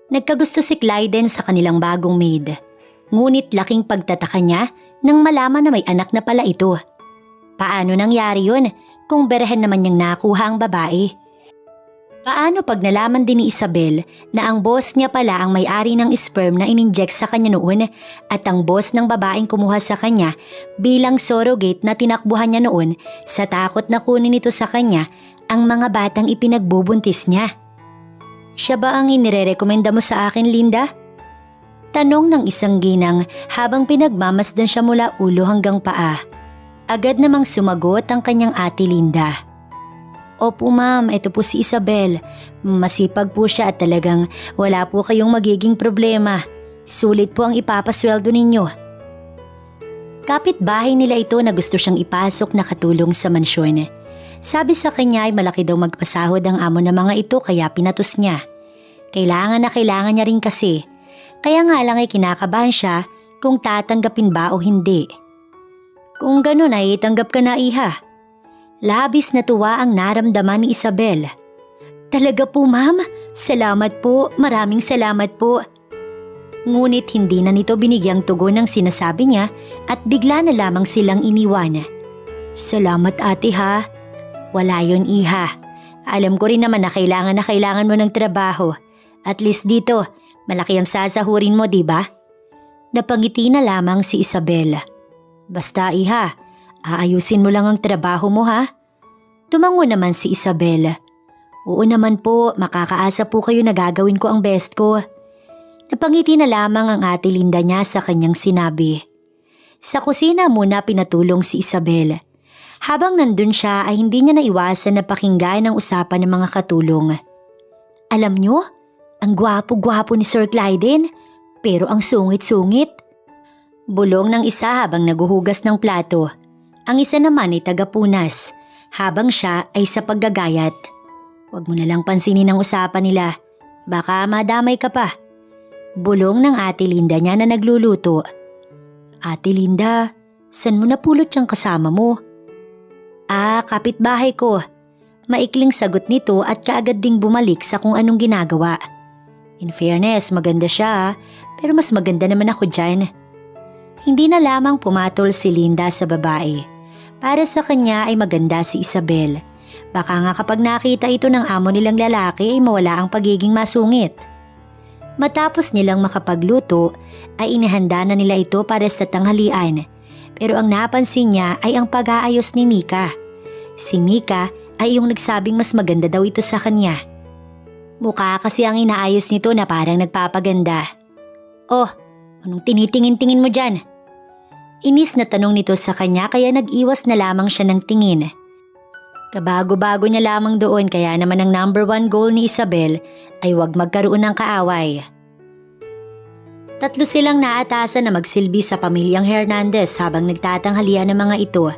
Nagkagusto si Clyden sa kanilang bagong maid. Ngunit laking pagtataka niya nang malaman na may anak na pala ito. Paano nangyari yun kung berhen naman niyang nakuha ang babae? Paano pag nalaman din ni Isabel na ang boss niya pala ang may-ari ng sperm na ininject sa kanya noon at ang boss ng babaeng kumuha sa kanya bilang surrogate na tinakbuhan niya noon sa takot na kunin ito sa kanya ang mga batang ipinagbubuntis niya? Siya ba ang inirerekomenda mo sa akin, Linda? Tanong ng isang ginang habang pinagmamasdan siya mula ulo hanggang paa. Agad namang sumagot ang kanyang ate Linda. Opo ma'am, ito po si Isabel. Masipag po siya at talagang wala po kayong magiging problema. Sulit po ang ipapasweldo ninyo. Kapitbahay nila ito na gusto siyang ipasok na katulong sa mansyon. Sabi sa kanya ay malaki daw magpasahod ang amo ng mga ito kaya pinatos niya. Kailangan na kailangan niya rin kasi. Kaya nga lang ay kinakabahan siya kung tatanggapin ba o hindi. Kung ganun ay tanggap ka na iha. Labis na tuwa ang naramdaman ni Isabel. Talaga po ma'am? Salamat po, maraming salamat po. Ngunit hindi na nito binigyang tugon ng sinasabi niya at bigla na lamang silang iniwan. Salamat ate ha. Wala yun iha. Alam ko rin naman na kailangan mo ng trabaho. At least dito, malaki ang sasahurin mo diba? Napangiti na lamang si Isabel. Basta iha. Aayusin mo lang ang trabaho mo ha? Tumango naman si Isabel. Oo naman po, makakaasa po kayo na gagawin ko ang best ko. Napangiti na lamang ang ate Linda niya sa kanyang sinabi. Sa kusina muna pinatulong si Isabel. Habang nandun siya ay hindi niya naiwasan na pakinggan ang usapan ng mga katulong. Alam niyo, ang gwapo-gwapo ni Sir Clyden, pero ang sungit-sungit. Bulong ng isa habang naguhugas ng plato. Ang isa naman ay tagapunas, habang siya ay sa paggagayat. Huwag mo na lang pansinin ang usapan nila, baka madamay ka pa. Bulong ng ate Linda niya na nagluluto. Ate Linda, saan mo napulot yung kasama mo? Kapitbahay ko. Maikling sagot nito at kaagad ding bumalik sa kung anong ginagawa. In fairness, maganda siya pero mas maganda naman ako dyan. Hindi na lamang pumatol si Linda sa babae. Para sa kanya ay maganda si Isabel. Baka nga kapag nakita ito ng amo nilang lalaki ay mawala ang pagiging masungit. Matapos nilang makapagluto ay inihanda na nila ito para sa tanghalian. Pero ang napansin niya ay ang pag-aayos ni Mika. Si Mika ay yung nagsabing mas maganda daw ito sa kanya. Mukha kasi ang inaayos nito na parang nagpapaganda. Oh, anong tinitingin-tingin mo dyan? Inis na tanong nito sa kanya kaya nag-iwas na lamang siya ng tingin. Kabago-bago niya lamang doon kaya naman ang number 1 goal ni Isabel ay huwag magkaroon ng kaaway. Tatlo silang naatasan na magsilbi sa pamilyang Hernandez habang nagtatanghalian ng mga ito.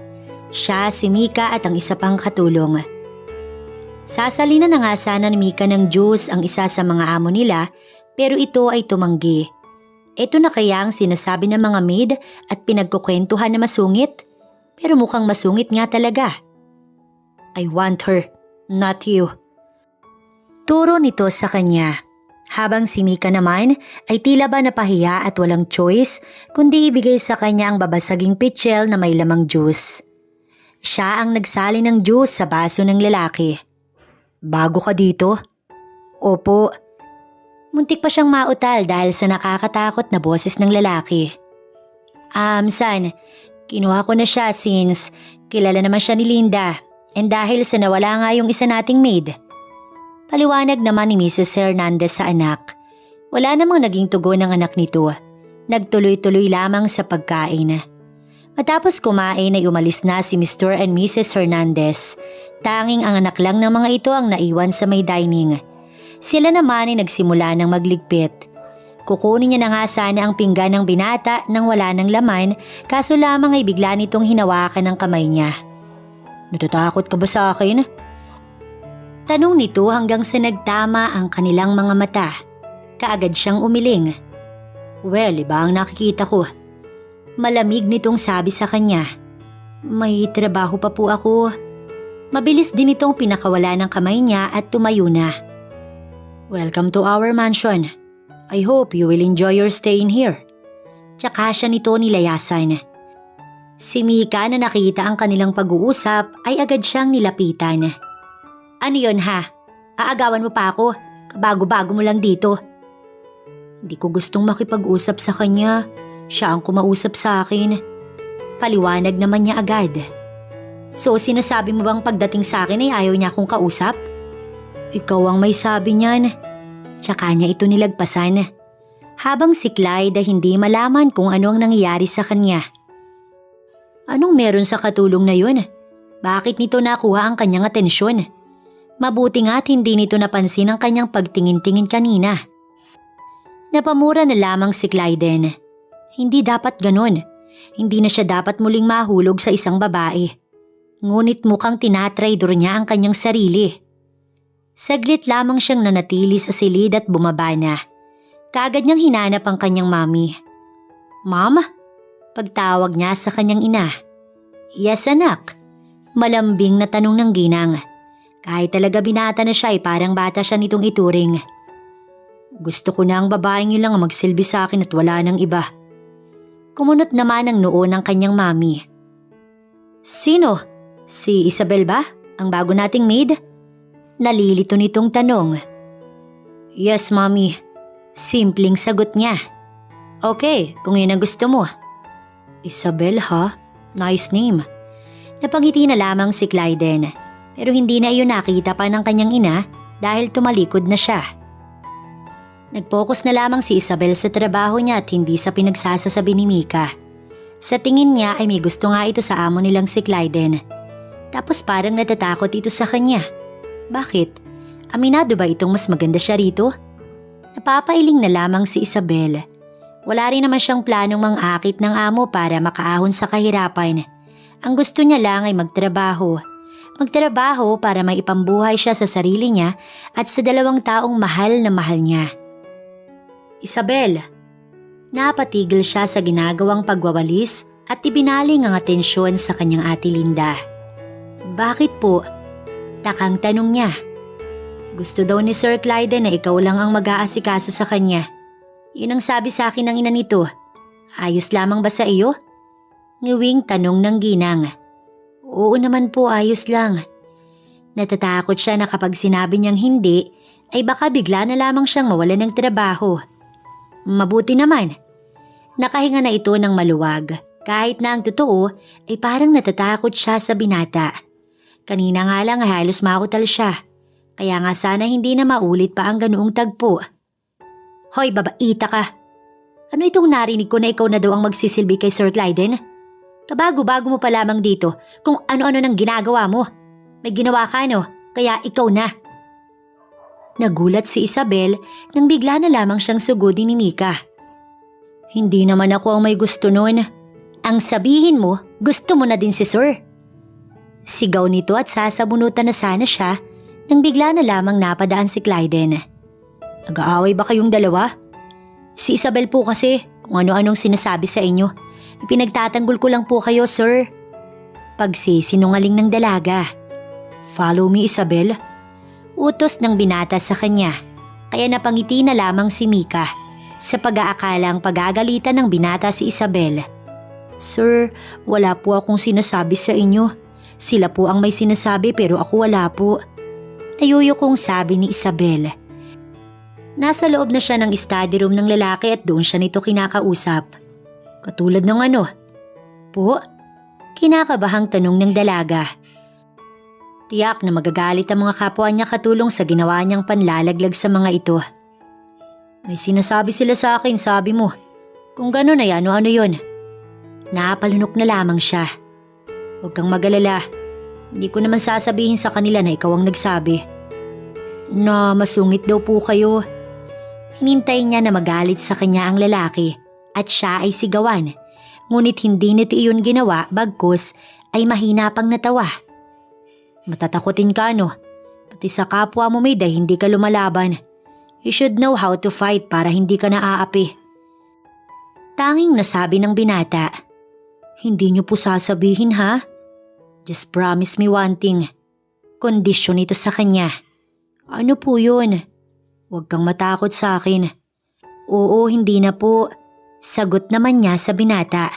Siya, si Mika at ang isa pang katulong. Sasalina na nga sana ni Mika ng juice ang isa sa mga amo nila pero ito ay tumanggi. Ito na kaya ang sinasabi ng mga maid at pinagkukwentuhan na masungit? Pero mukhang masungit nga talaga. I want her, not you. Turo nito sa kanya. Habang si Mika naman ay tila ba napahiya at walang choice kundi ibigay sa kanya ang babasaging pitchel na may lamang juice. Siya ang nagsali ng juice sa baso ng lalaki. Bago ka dito? Opo. Muntik pa siyang mautal dahil sa nakakatakot na boses ng lalaki. San, kinuha ko na siya since kilala naman siya ni Linda and dahil sa nawala nga yung isa nating maid. Paliwanag naman ni Mrs. Hernandez sa anak. Wala namang naging tugon ng anak nito. Nagtuloy-tuloy lamang sa pagkain. Matapos kumain ay umalis na si Mr. and Mrs. Hernandez. Tanging ang anak lang ng mga ito ang naiwan sa may dining. Sila naman ay nagsimula ng magligpit. Kukunin niya na nga sana ang pinggan ng binata nang wala ng laman kaso lamang ay bigla nitong hinawakan ng kamay niya. Natatakot ka ba sa akin? Tanong nito hanggang sa nagtama ang kanilang mga mata. Kaagad siyang umiling. Well, iba ang nakikita ko. Malamig nitong sabi sa kanya. May trabaho pa po ako. Mabilis din itong pinakawala ng kamay niya at tumayo na. Welcome to our mansion. I hope you will enjoy your stay in here. Tsaka siya nito nilayasan. Si Mika na nakita ang kanilang pag-uusap ay agad siyang nilapitan. Ano yon ha? Aagawan mo pa ako? Kabago-bago mo lang dito. Hindi ko gustong makipag-usap sa kanya. Siya ang kumausap sa akin. Paliwanag naman niya agad. So sinasabi mo bang pagdating sa akin ay ayaw niya akong kausap? Ikaw ang may sabi niyan. Tsaka niya ito nilagpasan. Habang si Clyde ay hindi malaman kung ano ang nangyayari sa kanya. Anong meron sa katulong na yun? Bakit nito nakuha ang kanyang atensyon? Mabuti nga at hindi nito napansin ang kanyang pagtingin-tingin kanina. Napamura na lamang si Clyden. Hindi dapat ganon. Hindi na siya dapat muling mahulog sa isang babae. Ngunit mukhang tinatraidor niya ang kanyang sarili. Saglit lamang siyang nanatili sa silid at bumaba na. Kaagad niyang hinanap ang kanyang mami. Mom? Pagtawag niya sa kanyang ina. Yes anak. Malambing na tanong ng ginang. Kahit talaga binata na siya ay parang bata siya nitong ituring. Gusto ko na ang babaeng yun lang ang magsilbi sa akin at wala nang iba. Kumunot naman ang noo ng kanyang mami. Sino? Si Isabel ba? Ang bago nating maid? Nalilito nitong tanong. Yes, mami. Simpleng sagot niya. Okay, kung yun ang gusto mo. Isabel ha? Nice name. Napangiti na lamang si Clyden. Pero hindi na iyon nakita pa ng kanyang ina dahil tumalikod na siya. Nag-focus na lamang si Isabel sa trabaho niya at hindi sa pinagsasasabi ni Mika. Sa tingin niya ay may gusto nga ito sa amo nilang si Clyden. Tapos parang natatakot ito sa kanya. Bakit? Aminado ba itong mas maganda siya rito? Napapailing na lamang si Isabel. Wala rin naman siyang planong mang-akit ng amo para makaahon sa kahirapan. Ang gusto niya lang ay magtrabaho. Magtrabaho para may ipambuhay siya sa sarili niya at sa dalawang taong mahal na mahal niya. Isabel. Napatigil siya sa ginagawang pagwawalis at ibinaling ang atensyon sa kanyang ate Linda. Bakit po? Takang tanong niya. Gusto daw ni Sir Clyde na ikaw lang ang mag-aasikaso sa kanya. Yun ang sabi sa akin ng ina nito. Ayos lamang ba sa iyo? Ngiwing tanong ng ginang. Oo naman po, ayos lang. Natatakot siya na kapag sinabi niyang hindi, ay baka bigla na lamang siyang mawalan ng trabaho. Mabuti naman. Nakahinga na ito ng maluwag. Kahit na ang totoo ay parang natatakot siya sa binata. Kanina nga lang ay halos mautal siya. Kaya nga sana hindi na maulit pa ang ganoong tagpo. Hoy babaita ka. Ano itong narinig ko na ikaw na daw ang magsisilbi kay Sir Clyden? Kabago-bago mo pa lamang dito kung ano-ano nang ginagawa mo. May ginawa ka no, kaya ikaw na. Nagulat si Isabel nang bigla na lamang siyang sugudin ni Mika. Hindi naman ako ang may gusto nun. Ang sabihin mo, gusto mo na din si Sir. Sigaw nito at sasabunutan na sana siya nang bigla na lamang napadaan si Clyden. Nag-aaway ba kayong dalawa? Si Isabel po kasi kung ano-anong sinasabi sa inyo. Ipinagtatanggol ko lang po kayo, Sir. Pagsisinungaling ng dalaga. Follow me, Isabel. Utos ng binata sa kanya. Kaya napangiti na lamang si Mika sa pag-aakalang pagagalitan ng binata si Isabel. Sir, wala po akong sinasabi sa inyo. Sila po ang may sinasabi pero ako wala po. Nayuyukong sabi ni Isabel. Nasa loob na siya ng study room ng lalaki at doon siya nito kinakausap. Katulad ng ano? Po? Kinakabahang tanong ng dalaga. Tiyak na magagalit ang mga kapwa niya katulong sa ginawa niyang panlalaglag sa mga ito. May sinasabi sila sa akin, sabi mo. Kung gano'n ay ano-ano yun. Napalunok na lamang siya. Huwag kang mag-alala. Hindi ko naman sasabihin sa kanila na ikaw ang nagsabi. Na masungit daw po kayo. Hinintay niya na magalit sa kanya ang lalaki at siya ay sigawan. Ngunit hindi nito iyon ginawa bagkus ay mahina pang natawa. Matatakotin ka no? Pati sa kapwa mo may hindi ka lumalaban. You should know how to fight para hindi ka naaapi. Tanging nasabi ng binata. Hindi niyo po sasabihin ha? Just promise me one thing. Kondisyon ito sa kanya. Ano po yun? Huwag kang matakot sa akin. Oo, hindi na po. Sagot naman niya sa binata.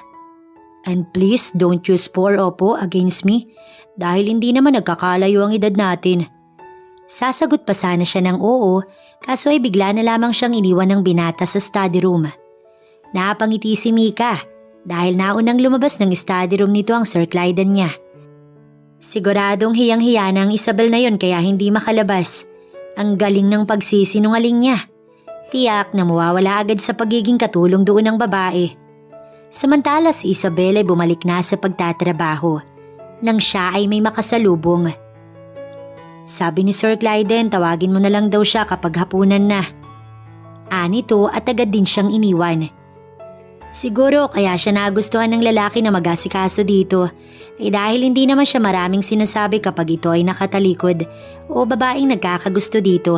And please don't use for o po against me dahil hindi naman nagkakalayo ang edad natin. Sasagot pa sana siya ng oo, kaso ay bigla na lamang siyang iniwan ng binata sa study room. Napangiti si Mika dahil naunang lumabas ng study room nito ang Sir Clyden niya. Siguradong hiyang-hiya na ang Isabel na yon kaya hindi makalabas. Ang galing ng pagsisinungaling niya. Tiyak na mawawala agad sa pagiging katulong doon ng babae. Samantala si Isabel ay bumalik na sa pagtatrabaho nang siya ay may makasalubong. Sabi ni Sir Clyden, tawagin mo na lang daw siya kapag hapunan na. Anito at agad din siyang iniwan. Siguro kaya siya nagustuhan ng lalaki na mag-asikaso dito dahil hindi naman siya maraming sinasabi kapag ito ay nakatalikod o babaeng nagkakagusto dito.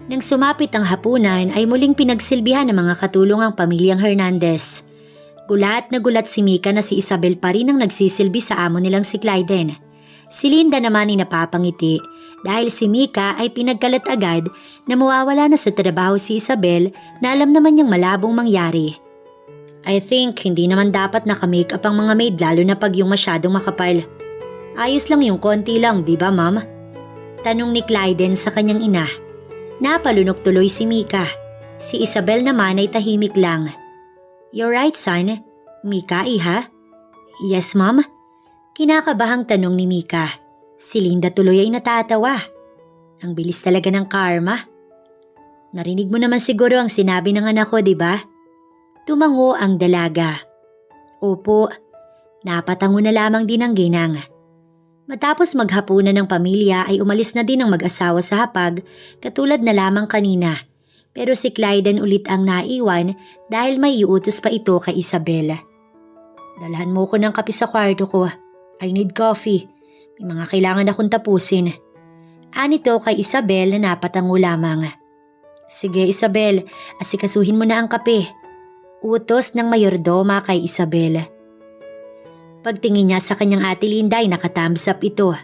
Nang sumapit ang hapunan ay muling pinagsilbihan ng mga katulong ang pamilyang Hernandez. Gulat na gulat si Mika na si Isabel pa rin ang nagsisilbi sa amo nilang si Clyden. Si Linda naman ay napapangiti dahil si Mika ay pinagkalat agad na mawawala na sa trabaho si Isabel na alam naman niyang malabong mangyari. I think hindi naman dapat naka-makeup ang mga maid lalo na pag yung masyadong makapal. Ayos lang yung konti lang, di ba ma'am? Tanong ni Clyden sa kanyang ina. Napalunok tuloy si Mika. Si Isabel naman ay tahimik lang. You're right, son. Mika, iha? Yes, ma'am. Kinakabahang tanong ni Mika. Si Linda tuloy ay natatawa. Ang bilis talaga ng karma. Narinig mo naman siguro ang sinabi ng anak ko, di ba? Tumango ang dalaga. Opo, napatango na lamang din ang ginang. Matapos maghapunan ng pamilya ay umalis na din ang mag-asawa sa hapag katulad na lamang kanina. Pero si Clyden ulit ang naiwan dahil may iutos pa ito kay Isabel. Dalhan mo ko ng kape sa kwarto ko. I need coffee. May mga kailangan akong tapusin. Anito kay Isabel na napatango lamang. Sige Isabel, asikasuhin mo na ang kape. Utos ng mayordoma kay Isabel. Pagtingin niya sa kanyang ate Linda ay nakathumbs up ito.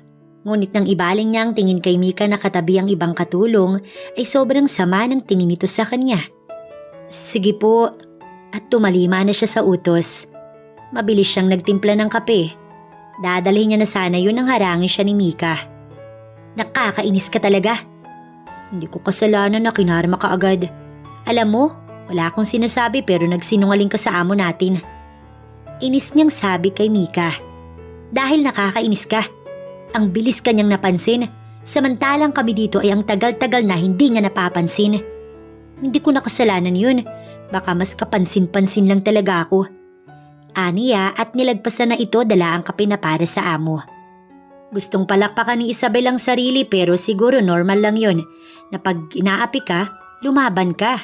Ngunit nang ibaling niya ang tingin kay Mika na katabi ang ibang katulong ay sobrang sama ng tingin nito sa kanya. Sige po. At tumalima na siya sa utos. Mabilis siyang nagtimpla ng kape. Dadalhin niya na sana yun nang harangin siya ni Mika. Nakakainis ka talaga. Hindi ko kasalanan na kinarma ka agad. Alam mo, wala akong sinasabi pero nagsinungaling ka sa amo natin. Inis niyang sabi kay Mika. Dahil nakakainis ka. Ang bilis kanyang napansin. Samantalang kami dito ay ang tagal-tagal na hindi niya napapansin. Hindi ko nakasalanan yun. Baka mas kapansin-pansin lang talaga ako. Aniya at nilagpasan na ito dala ang kape na para sa amo. Gustong palakpakan ni Isabel ang sarili pero siguro normal lang yun na pag inaapi ka, lumaban ka.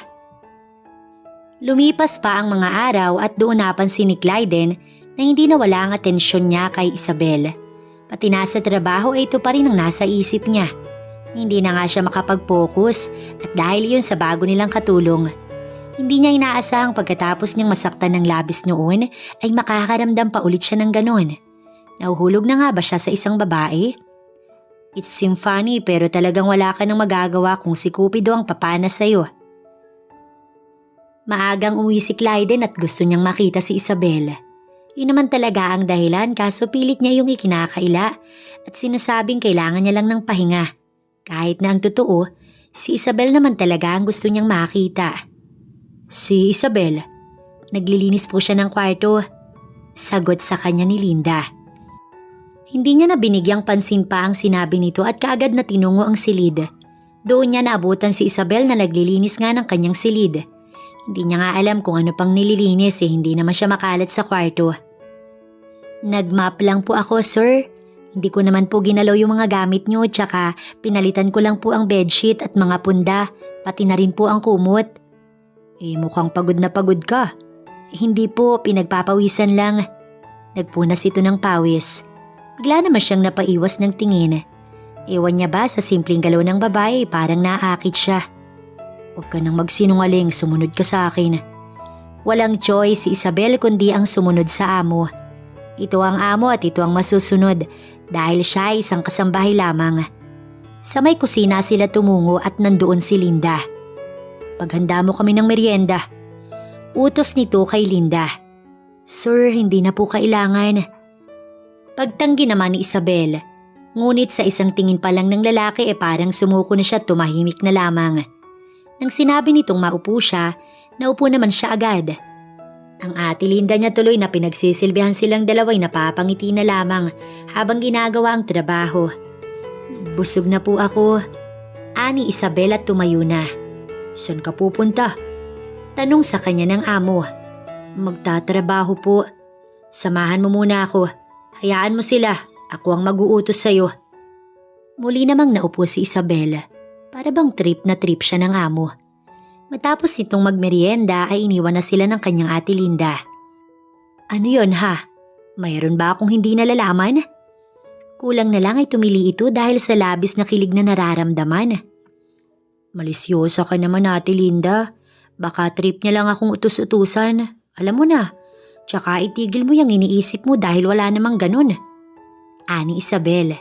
Lumipas pa ang mga araw at doon napansin ni Clyden na hindi nawala ang atensyon niya kay Isabel. Pati nasa trabaho ay ito pa rin ang nasa isip niya. Hindi na nga siya makapag-focus at dahil yun sa bago nilang katulong. Hindi niya inaasahang pagkatapos niyang masaktan ng labis noon ay makakaramdam pa ulit siya ng ganon. Nahuhulog na nga ba siya sa isang babae? It seems funny pero talagang wala ka nang magagawa kung si Cupido ang papana sa'yo. Maagang uwi si Clyden at gusto niyang makita si Isabel. Yun naman talaga ang dahilan kaso pilit niya yung ikinakaila at sinasabing kailangan niya lang ng pahinga. Kahit na ang totoo, si Isabel naman talaga ang gusto niyang makita. Si Isabel, naglilinis po siya ng kwarto. Sagot sa kanya ni Linda. Hindi niya na binigyang pansin pa ang sinabi nito at kaagad na tinungo ang silid. Doon niya naabutan si Isabel na naglilinis nga ng kanyang silid. Hindi niya nga alam kung ano pang nililinis hindi naman siya makalat sa kwarto. Nagmap lang po ako, sir. Hindi ko naman po ginalaw yung mga gamit niyo tsaka pinalitan ko lang po ang bedsheet at mga punda, pati na rin po ang kumot. Mukhang pagod na pagod ka. Hindi po, pinagpapawisan lang. Nagpunas ito ng pawis. Bigla naman siyang napaiwas ng tingin. Ewan niya ba sa simpleng galaw ng babae parang naakit siya. Huwag ka nang magsinungaling, sumunod ka sa akin. Walang choice si Isabel kundi ang sumunod sa amo. Ito ang amo at ito ang masusunod dahil siya ay isang kasambahay lamang. Sa may kusina sila tumungo at nandoon si Linda. Paghanda mo kami ng merienda. Utos nito kay Linda. Sir, hindi na po kailangan. Pagtanggi naman ni Isabel. Ngunit sa isang tingin pa lang ng lalaki parang sumuko na siya at tumahimik na lamang. Nang sinabi nitong maupo siya, naupo naman siya agad. Ang ate Linda niya tuloy na pinagsisilbihan silang dalaway napapangiti na lamang habang ginagawa ang trabaho. Busog na po ako. Ani Isabel at tumayo na. Saan ka pupunta? Tanong sa kanya ng amo. Magtatrabaho po. Samahan mo muna ako. Hayaan mo sila. Ako ang mag-uutos sa'yo. Muli namang naupo si Isabel. Para bang trip na trip siya ng amo. Matapos itong magmerienda ay iniwan na sila ng kanyang ate Linda. Ano yon ha? Mayroon ba akong hindi nalalaman? Kulang na lang ay tumili ito dahil sa labis na kilig na nararamdaman. Malisyosa ka naman ate Linda. Baka trip niya lang akong utus-utusan. Alam mo na. Tsaka itigil mo yung iniisip mo dahil wala namang ganun. Ani Isabel.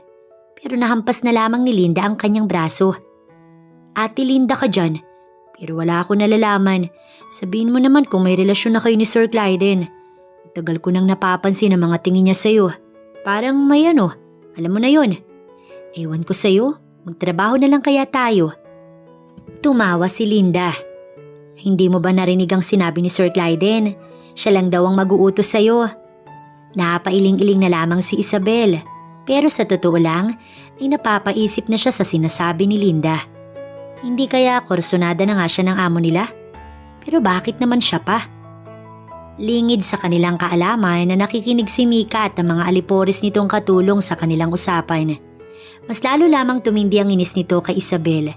Pero nahampas na lamang ni Linda ang kanyang braso. Ate Linda ka dyan. Pero wala ako nalalaman. Sabihin mo naman kung may relasyon na kayo ni Sir Clyden. Tagal ko nang napapansin ang mga tingin niya sa'yo. Parang may ano. Alam mo na yon. Ewan ko sa'yo. Magtrabaho na lang kaya tayo. Tumawa si Linda. Hindi mo ba narinig ang sinabi ni Sir Clyden? Siya lang daw ang mag-uutos sa'yo. Napailing-iling na lamang si Isabel. Pero sa totoo lang, ay napapaisip na siya sa sinasabi ni Linda. Hindi kaya kursunada na nga siya ng amo nila? Pero bakit naman siya pa? Lingid sa kanilang kaalaman na nakikinig si Mika at ang mga aliporis nitong katulong sa kanilang usapan. Mas lalo lamang tumindi ang inis nito kay Isabel.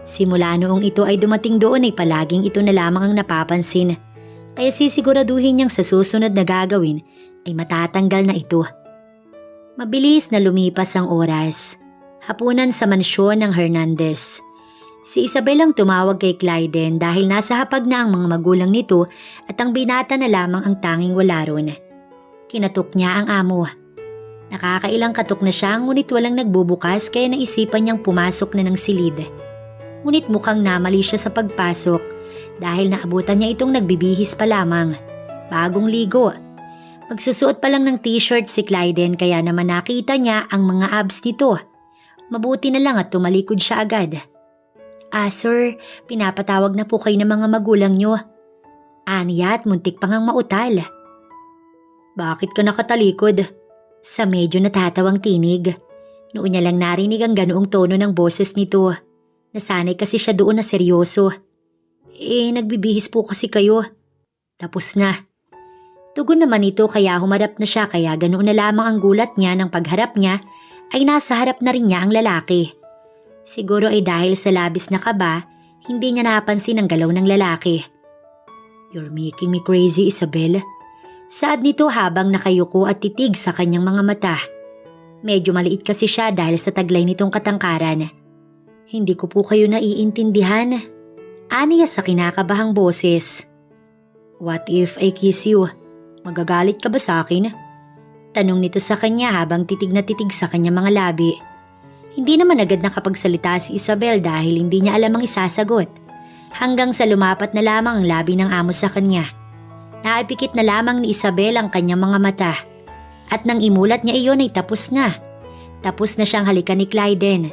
Simula noong ito ay dumating doon ay palaging ito na lamang ang napapansin. Kaya sisiguraduhin niyang sa susunod na gagawin ay matatanggal na ito. Mabilis na lumipas ang oras. Hapunan sa mansyon ng Hernandez. Si Isabel ang tumawag kay Clyden dahil nasa hapag na ang mga magulang nito at ang binata na lamang ang tanging wala ron. Kinatok niya ang amo. Nakakailang katok na siya ngunit walang nagbubukas kaya naisipan niyang pumasok na ng silid. Ngunit mukhang namali siya sa pagpasok dahil naabutan niya itong nagbibihis pa lamang. Bagong ligo. Magsusuot pa lang ng t-shirt si Clyden kaya naman nakita niya ang mga abs nito. Mabuti na lang at tumalikod siya agad. Sir, pinapatawag na po kayo ng mga magulang niyo. Aniya at muntik pang ang mautal. Bakit ka nakatalikod? Sa medyo natatawang tinig. Noon niya lang narinig ang ganoong tono ng boses nito. Nasanay kasi siya doon na seryoso. Nagbibihis po kasi kayo. Tapos na. Tugon naman ito kaya humarap na siya kaya ganoon na lamang ang gulat niya ng pagharap niya ay nasa harap na rin niya ang lalaki. Siguro ay dahil sa labis na kaba, hindi niya napansin ang galaw ng lalaki. You're making me crazy, Isabel. Saad nito habang nakayuko at titig sa kanyang mga mata. Medyo maliit kasi siya dahil sa taglay nitong katangkaran. Hindi ko po kayo naiintindihan. Aniya sa kinakabahang boses. What if I kiss you? Magagalit ka ba sa akin? Tanong nito sa kanya habang titig na titig sa kanyang mga labi. Hindi naman agad nakapagsalita si Isabel dahil hindi niya alam ang isasagot. Hanggang sa lumapat na lamang ang labi ng amo sa kanya. Naipikit na lamang ni Isabel ang kanyang mga mata. At nang imulat niya iyon ay tapos na. Tapos na siyang halikan ni Clyden.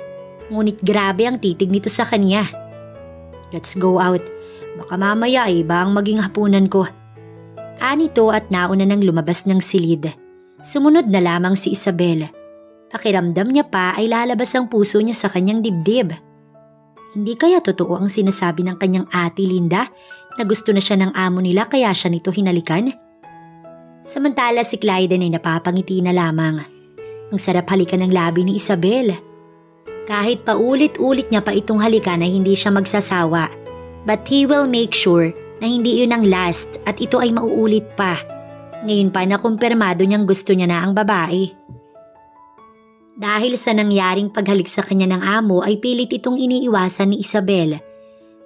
Ngunit grabe ang titig nito sa kanya. Let's go out. Baka mamaya ay iba ang maging hapunan ko. Anito at nauna nang lumabas ng silid. Sumunod na lamang si Isabel. Pakiramdam niya pa ay lalabas ang puso niya sa kanyang dibdib. Hindi kaya totoo ang sinasabi ng kanyang ate Linda na gusto na siya ng amo nila kaya siya nito hinalikan? Samantala si Clyden ay napapangiti na lamang. Ang sarap halikan ng labi ni Isabel. Kahit paulit-ulit niya pa itong halikan ay hindi siya magsasawa. But he will make sure na hindi yun ang last at ito ay mauulit pa. Ngayon pa na kumpirmado niyang gusto niya na ang babae. Dahil sa nangyaring paghalik sa kanya ng amo ay pilit itong iniiwasan ni Isabel.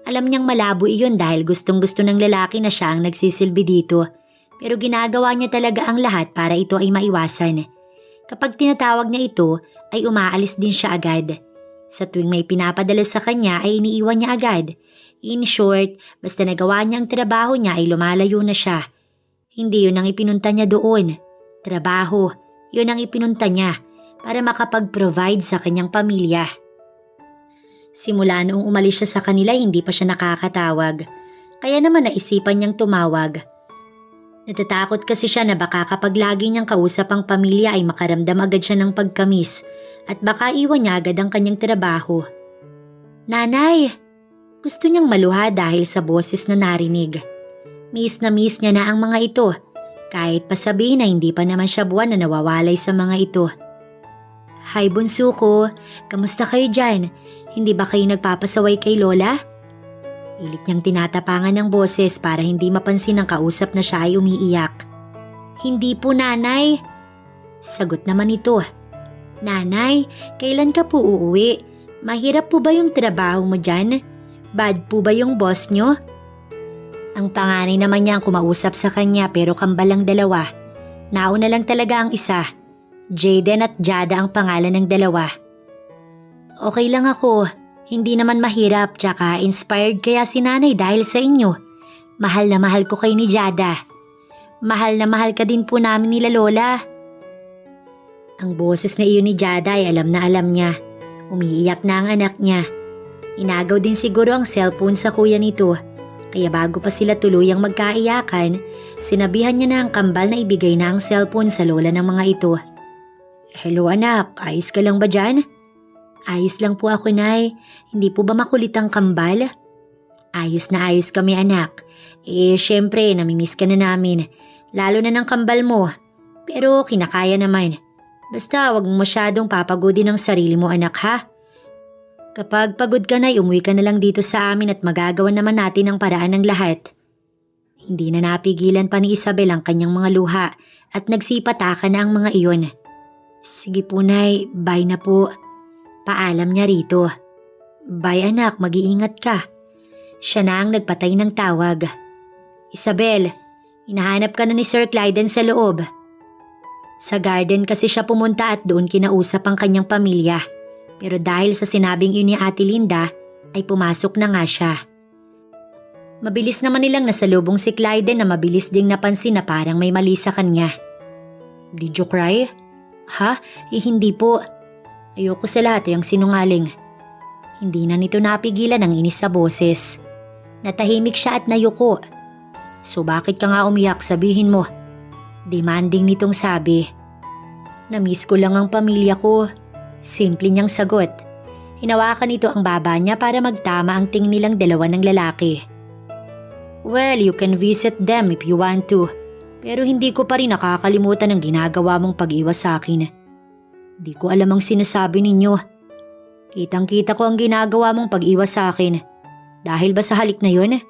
Alam niyang malabo iyon dahil gustong-gusto ng lalaki na siya ang nagsisilbi dito. Pero ginagawa niya talaga ang lahat para ito ay maiwasan. Kapag tinatawag niya ito ay umaalis din siya agad. Sa tuwing may pinapadala sa kanya ay iniiwan niya agad. In short, basta nagawa niya ang trabaho niya ay lumalayo na siya. Hindi yun ang ipinunta niya doon. Trabaho, yun ang ipinunta niya para makapag-provide sa kanyang pamilya. Simula noong umalis siya sa kanila hindi pa siya nakakatawag. Kaya naman naisipan niyang tumawag. Natatakot kasi siya na baka kapag lagi niyang kausap ang pamilya ay makaramdam agad siya ng pagkamis at baka iwan niya agad ang kanyang trabaho. Nanay! Gusto niyang maluha dahil sa boses na narinig. Miss na miss niya na ang mga ito. Kahit pa sabihin na hindi pa naman siya buwan na nawawalay sa mga ito. Hi bunso ko, kamusta kayo dyan? Hindi ba kayo nagpapasaway kay Lola? Pilit niyang tinatapangan ng boses para hindi mapansin ng kausap na siya ay umiiyak. Hindi po nanay. Sagot naman ito. Nanay, kailan ka po uuwi? Mahirap po ba yung trabaho mo dyan? Bad po ba yung boss nyo? Ang panganay naman niya ang kumausap sa kanya pero kambal ang dalawa. Nauna lang talaga ang isa. Jaden at Jada ang pangalan ng dalawa. Okay lang ako. Hindi naman mahirap tsaka inspired kaya si nanay dahil sa inyo. Mahal na mahal ko kayo ni Jada. Mahal na mahal ka din po namin nila Lola. Ang boses na iyon ni Jada ay alam na alam niya. Umiiyak na ang anak niya. Inagaw din siguro ang cellphone sa kuya nito. Kaya bago pa sila tuluyang magkaiyakan, sinabihan niya na ang kambal na ibigay na ang cellphone sa lola ng mga ito. Hello anak, ayos ka lang ba dyan? Ayos lang po ako nay, hindi po ba makulit ang kambal? Ayos na ayos kami anak. Syempre namimiss ka na namin, lalo na ng kambal mo. Pero kinakaya naman. Basta wag mong masyadong papagodin ang sarili mo anak ha. Kapag pagod ka na, umuwi ka na lang dito sa amin at magagawan naman natin ang paraan ng lahat. Hindi na napigilan pa ni Isabel ang kanyang mga luha at nagsipataka na ang mga iyon. Sige po nay, bye na po. Paalam niya rito. Bye anak, mag-iingat ka. Siya na ang nagpatay ng tawag. Isabel, hinahanap ka na ni Sir Clyden sa loob. Sa garden kasi siya pumunta at doon kinausap ang kanyang pamilya. Pero dahil sa sinabing iyon ni Ate Linda, ay pumasok na nga siya. Mabilis naman nilang nasalubong si Clyden na mabilis ding napansin na parang may mali sa kanya. Did you cry? Ha? Hindi po. Ayoko sa lahat yung sinungaling. Hindi na nito napigilan ang inis sa boses. Natahimik siya at nayuko. So bakit ka nga umiyak sabihin mo? Demanding nitong sabi. Namiss ko lang ang pamilya ko. Simple niyang sagot. Hinawakan nito ang baba niya para magtama ang tingin nilang dalawa ng lalaki. Well, you can visit them if you want to. Pero hindi ko pa rin nakakalimutan ang ginagawa mong pag-iwas sa akin. Di ko alam ang sinasabi ninyo. Kitang-kita ko ang ginagawa mong pag-iwas sa akin. Dahil ba sa halik na yun?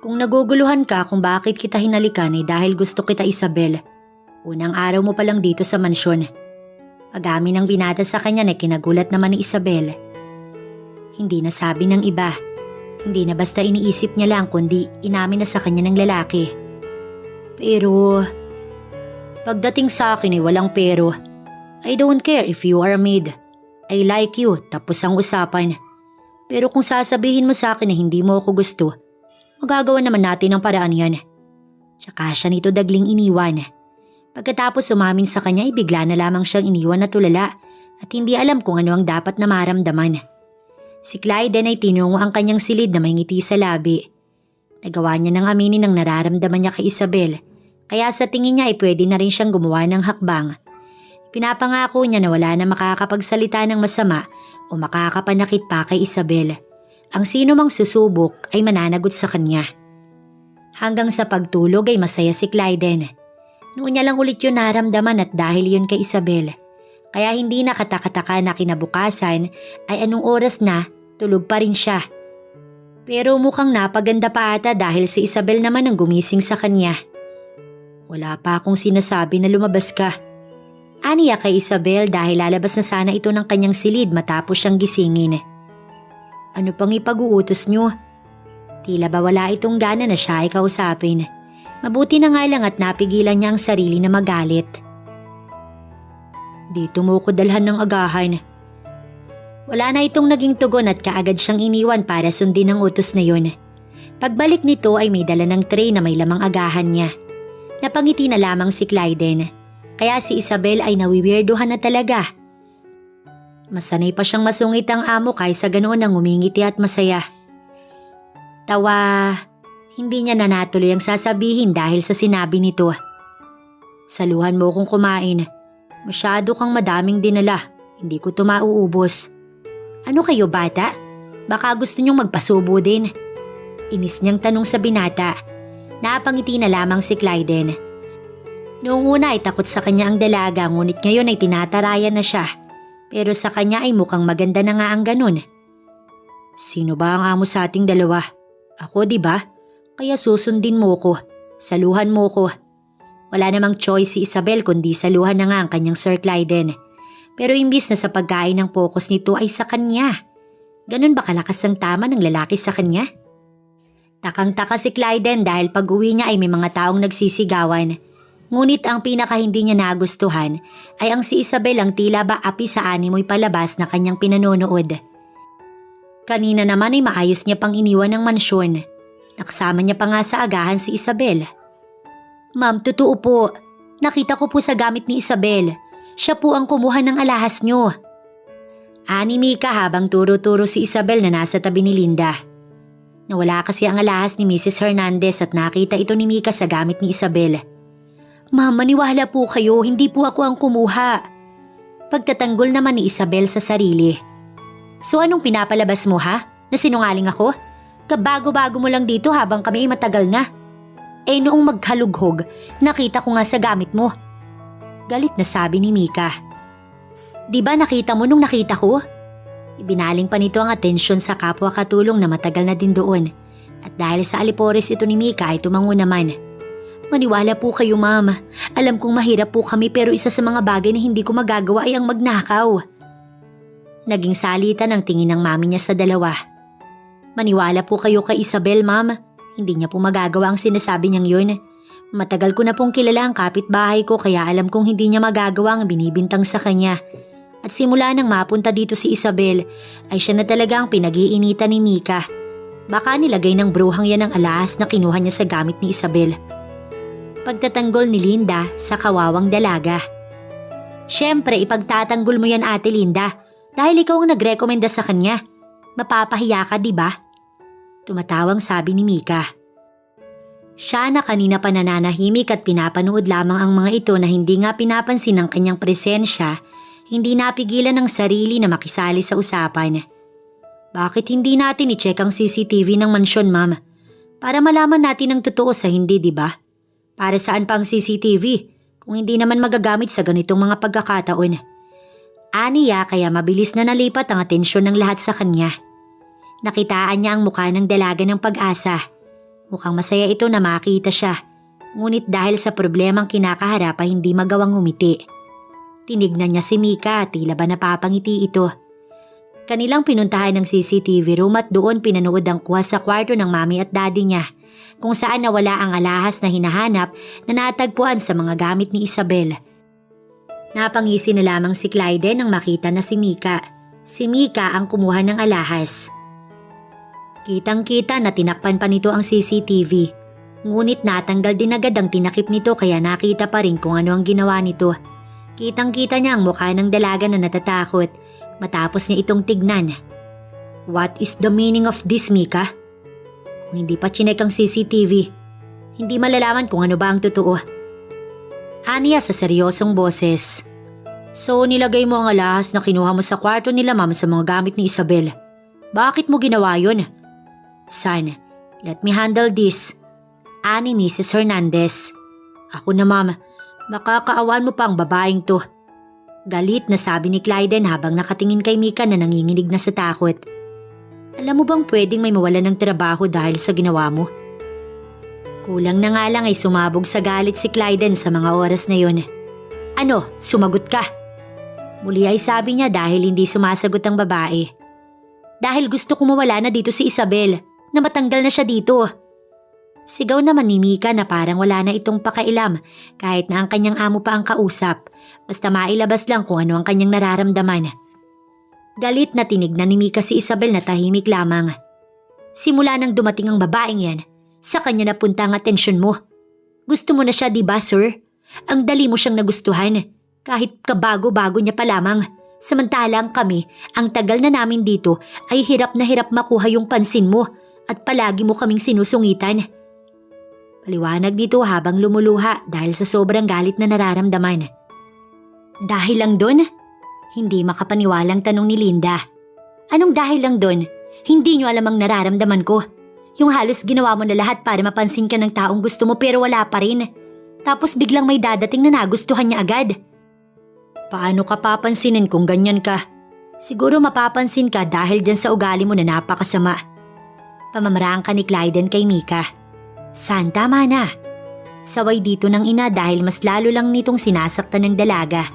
Kung naguguluhan ka kung bakit kita hinalikan ay dahil gusto kita Isabel. Unang araw mo pa lang dito sa mansyon. Pag-amin ng binata sa kanya na kinagulat naman ni Isabel. Hindi na sabi ng iba. Hindi na basta iniisip niya lang kundi inamin na sa kanya ng lalaki. Pero, pagdating sa akin ay walang pero. I don't care if you are a maid. I like you, tapos ang usapan. Pero kung sasabihin mo sa akin na hindi mo ako gusto, magagawa naman natin ang paraan yan. Tsaka siya nito dagling iniwan. Pagkatapos umamin sa kanya ay bigla na lamang siyang iniwan na tulala at hindi alam kung ano ang dapat na maramdaman. Si Clyden ay tinungo ang kanyang silid na may ngiti sa labi. Nagawa niya ng aminin ang nararamdaman niya kay Isabel, kaya sa tingin niya ay pwede na rin siyang gumawa ng hakbang. Pinapangako niya na wala na makakapagsalita ng masama o makakapanakit pa kay Isabel. Ang sino mang susubok ay mananagot sa kanya. Hanggang sa pagtulog ay masaya si Clyden. Noon niya lang ulit yun naramdaman at dahil yun kay Isabel. Kaya hindi nakatakataka na kinabukasan ay anong oras na tulog pa rin siya. Pero mukhang napaganda pa ata dahil si Isabel naman ang gumising sa kanya. Wala pa akong sinasabi na lumabas ka. Aniya kay Isabel dahil lalabas na sana ito ng kanyang silid matapos siyang gisingin. Ano pang ipag-uutos niyo? Tila ba wala itong gana na siya ay kausapin. Mabuti na nga lang at napigilan niya ang sarili na magalit. Dito mo ko dalhan ng agahan. Wala na itong naging tugon at kaagad siyang iniwan para sundin ang utos na yun. Pagbalik nito ay may dala ng tray na may lamang agahan niya. Napangiti na lamang si Clyden, kaya si Isabel ay nawiwirduhan na talaga. Masanay pa siyang masungit ang amo kaysa ganoon ang umingiti at masaya. Tawa, hindi niya na natuloy ang sasabihin dahil sa sinabi nito. Saluhan mo kung kumain. Masyado kang madaming dinala, hindi ko ito mauubos. Ano kayo bata? Baka gusto niyong magpasubo din. Inis niyang tanong sa binata. Napangiti na lamang si Clyden. Noong una ay takot sa kanya ang dalaga ngunit ngayon ay tinatarayan na siya. Pero sa kanya ay mukhang maganda na nga ang ganun. Sino ba ang amo sa ating dalawa? Ako, di ba? Kaya susundin mo ko. Saluhan mo ko. Wala namang choice si Isabel kundi saluhan na nga ang kanyang Sir Clyden. Pero imbis na sa pagkain ng focus nito ay sa kanya. Ganun ba kalakas ang tama ng lalaki sa kanya? Takang-taka si Clyden dahil pag-uwi niya ay may mga taong nagsisigawan. Ngunit ang pinaka hindi niya nagustuhan ay ang si Isabel ang tila ba api sa animoy palabas na kanyang pinanonood. Kanina naman ay maayos niya pang iniwan ng mansyon. Nakasama niya pa nga sa agahan si Isabel. Ma'am, totoo po. Nakita ko po sa gamit ni Isabel. Siya po ang kumuha ng alahas niyo. Ani Mika habang turo-turo si Isabel na nasa tabi ni Linda. Nawala kasi ang alahas ni Mrs. Hernandez at nakita ito ni Mika sa gamit ni Isabel. Ma'am, maniwala po kayo, hindi po ako ang kumuha. Pagtatanggol naman ni Isabel sa sarili. So anong pinapalabas mo ha? Na sinungaling ako? Kabago-bago mo lang dito habang kami ay matagal na. Eh noong maghalughog, nakita ko nga sa gamit mo. Galit na sabi ni Mika. Di ba nakita mo nung nakita ko? Ibinaling pa nito ang atensyon sa kapwa katulong na matagal na din doon. At dahil sa alipores ito ni Mika ay tumango naman. Maniwala po kayo ma'am. Alam kong mahirap po kami pero isa sa mga bagay na hindi ko magagawa ay ang magnakaw. Naging salitan ang tingin ng mami niya sa dalawa. Maniwala po kayo kay Isabel ma'am. Hindi niya po magagawa ang sinasabi niyang yun. Matagal ko na pong kilala ang kapitbahay ko kaya alam kong hindi niya magagawa ang binibintang sa kanya. At simula nang mapunta dito si Isabel, ay siya na talaga ang pinag-iinitan ni Mika. Baka nilagay ng bruhang yan ang alahas na kinuha niya sa gamit ni Isabel. Pagtatanggol ni Linda sa kawawang dalaga. Siyempre, ipagtatanggol mo yan Ate Linda dahil ikaw ang nagrekomenda sa kanya. Mapapahiya ka, di ba? Tumatawang sabi ni Mika. Siya na kanina pa nananahimik at pinapanood lamang ang mga ito na hindi nga pinapansin ng kanyang presensya, hindi napigilan ng sarili na makisali sa usapan. Bakit hindi natin i-check ang CCTV ng mansyon, ma'am? Para malaman natin ang totoo sa hindi, di ba? Para saan pa ang CCTV kung hindi naman magagamit sa ganitong mga pagkakataon? Aniya kaya mabilis na nalipat ang atensyon ng lahat sa kanya. Nakitaan niya ang mukha ng dalaga ng pag-asa. Mukhang masaya ito na makita siya. Ngunit dahil sa problemang kinakaharap ay hindi magawang umiti. Tinignan niya si Mika at tila ba napapangiti ito. Kanilang pinuntahan ng CCTV room at doon pinanood ang kuha sa kwarto ng mami at daddy niya, kung saan nawala ang alahas na hinahanap na natagpuan sa mga gamit ni Isabel. Napangisi na lamang si Clyde nang makita na si Mika. Si Mika ang kumuha ng alahas. Kitang-kita na tinakpan pa nito ang CCTV. Ngunit natanggal din agad ang tinakip nito kaya nakita pa rin kung ano ang ginawa nito. Kitang-kita niya ang mukha ng dalaga na natatakot matapos niya itong tignan. What is the meaning of this, Mika? Kung hindi pa chinek ang CCTV, hindi malalaman kung ano ba ang totoo. Aniya sa seryosong boses. So nilagay mo ang alahas na kinuha mo sa kwarto nila ma'am sa mga gamit ni Isabel. Bakit mo ginawa yun? Son, let me handle this. Ani Mrs. Hernandez. Ako na ma'am. Makakaawaan mo pa ang babaeng to. Galit na sabi ni Clyden habang nakatingin kay Mika na nanginginig na sa takot. Alam mo bang pwedeng may mawalan ng trabaho dahil sa ginawa mo? Kulang na nga lang ay sumabog sa galit si Clyden sa mga oras na yon. Ano, sumagot ka? Muli ay sabi niya dahil hindi sumasagot ang babae. Dahil gusto ko mawala na dito si Isabel, na matanggal na siya dito. Sigaw naman ni Mika na parang wala na itong pakailam kahit na ang kanyang amo pa ang kausap, basta mailabas lang kung ano ang kanyang nararamdaman. Galit na tinignan ni Mika si Isabel na tahimik lamang. Simula nang dumating ang babaeng yan, sa kanya napunta ang atensyon mo. Gusto mo na siya, di ba, sir? Ang dali mo siyang nagustuhan, kahit kabago-bago niya pa lamang. Samantalang kami, ang tagal na namin dito ay hirap na hirap makuha yung pansin mo at palagi mo kaming sinusungitan. Paliwanag nito habang lumuluha dahil sa sobrang galit na nararamdaman. Dahil lang doon? Hindi makapaniwalang tanong ni Linda. Anong dahil lang doon? Hindi nyo alam ang nararamdaman ko. Yung halos ginawa mo na lahat para mapansin ka ng taong gusto mo pero wala pa rin. Tapos biglang may dadating na nagustuhan niya agad. Paano ka papansinin kung ganyan ka? Siguro mapapansin ka dahil dyan sa ugali mo na napakasama. Pamamaraan ka ni Clyden kay Mika. San, tama na. Saway dito ng ina dahil mas lalo lang nitong sinasaktan ng dalaga.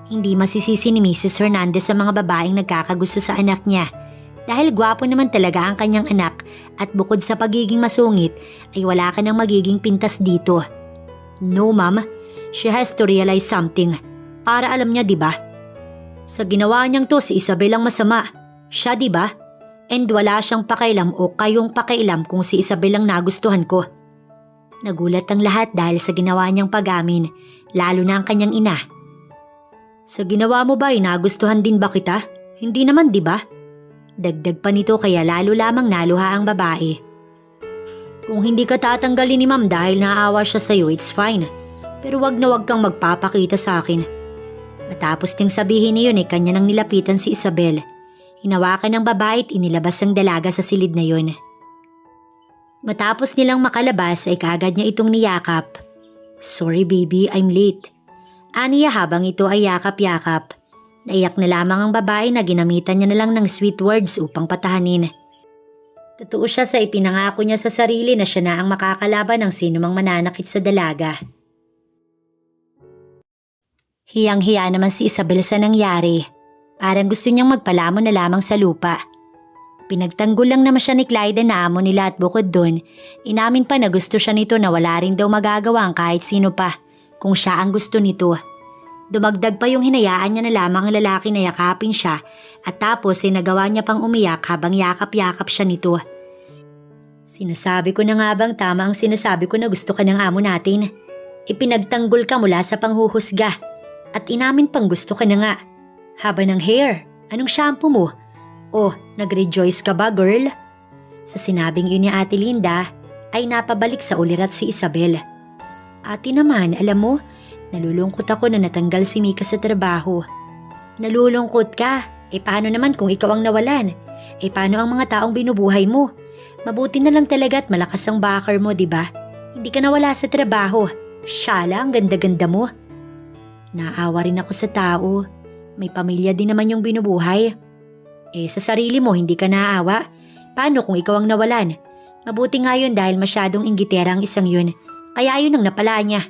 Hindi masisisi ni Mrs. Hernandez sa mga babaeng nagkakagusto sa anak niya dahil gwapo naman talaga ang kanyang anak at bukod sa pagiging masungit ay wala ka nang magiging pintas dito. No ma'am, she has to realize something para alam niya, di ba? Sa ginawa niyang to si Isabel ang masama. Siya, di ba? And wala siyang pakailam o kayong pakailam kung si Isabel ang nagustuhan ko. Nagulat ang lahat dahil sa ginawa niyang pag-amin, lalo na ang kanyang ina. Sa ginawa mo ba ay nagustuhan din ba kita? Hindi naman, di ba? Dagdag pa nito kaya lalo lamang naluha ang babae. Kung hindi ka tatanggalin ni ma'am dahil naaawa siya sa'yo, it's fine. Pero wag na wag kang magpapakita sa akin. Matapos niyang sabihin niyon ay kanya nang nilapitan si Isabel. Hinawakan ng babae at inilabas ang dalaga sa silid na yun. Matapos nilang makalabas ay kaagad niya itong niyakap. Sorry baby, I'm late. Aniya habang ito ay yakap-yakap. Naiyak na lamang ang babae na ginamitan niya na lang ng sweet words upang patahanin. Totoo siya sa ipinangako niya sa sarili na siya na ang makakalaban ng sinumang mananakit sa dalaga. Hiyang-hiya naman si Isabel sa nangyari. Parang gusto niyang magpalamon na lamang sa lupa. Pinagtanggol lang naman siya ni Clyden na amo nila at bukod doon, inamin pa na gusto siya nito na wala rin daw magagawa ang kahit sino pa kung siya ang gusto nito. Dumagdag pa yung hinayaan niya na lamang ang lalaki na yakapin siya at tapos ay nagawa niya pang umiyak habang yakap-yakap siya nito. Sinasabi ko na nga bang tama ang sinasabi ko na gusto ka ng amo natin? Ipinagtanggol ka mula sa panghuhusga at inamin pang gusto ka na nga. Haba ng hair, anong shampoo mo? Oh, nag-rejoice ka ba girl? Sa sinabing yun ni Ate Linda ay napabalik sa ulirat si Isabel. Ate naman, alam mo, nalulungkot ako na natanggal si Mika sa trabaho. Nalulungkot ka? Paano naman kung ikaw ang nawalan? Paano ang mga taong binubuhay mo? Mabuti na lang talaga at malakas ang backer mo, di ba? Hindi ka nawala sa trabaho. Shala, ang ganda-ganda mo. Naawa rin ako sa tao. May pamilya din naman yung binubuhay. Sa sarili mo, hindi ka naaawa? Paano kung ikaw ang nawalan? Mabuti nga yun dahil masyadong inggitera ang isang yun. Kaya yun ang napala niya.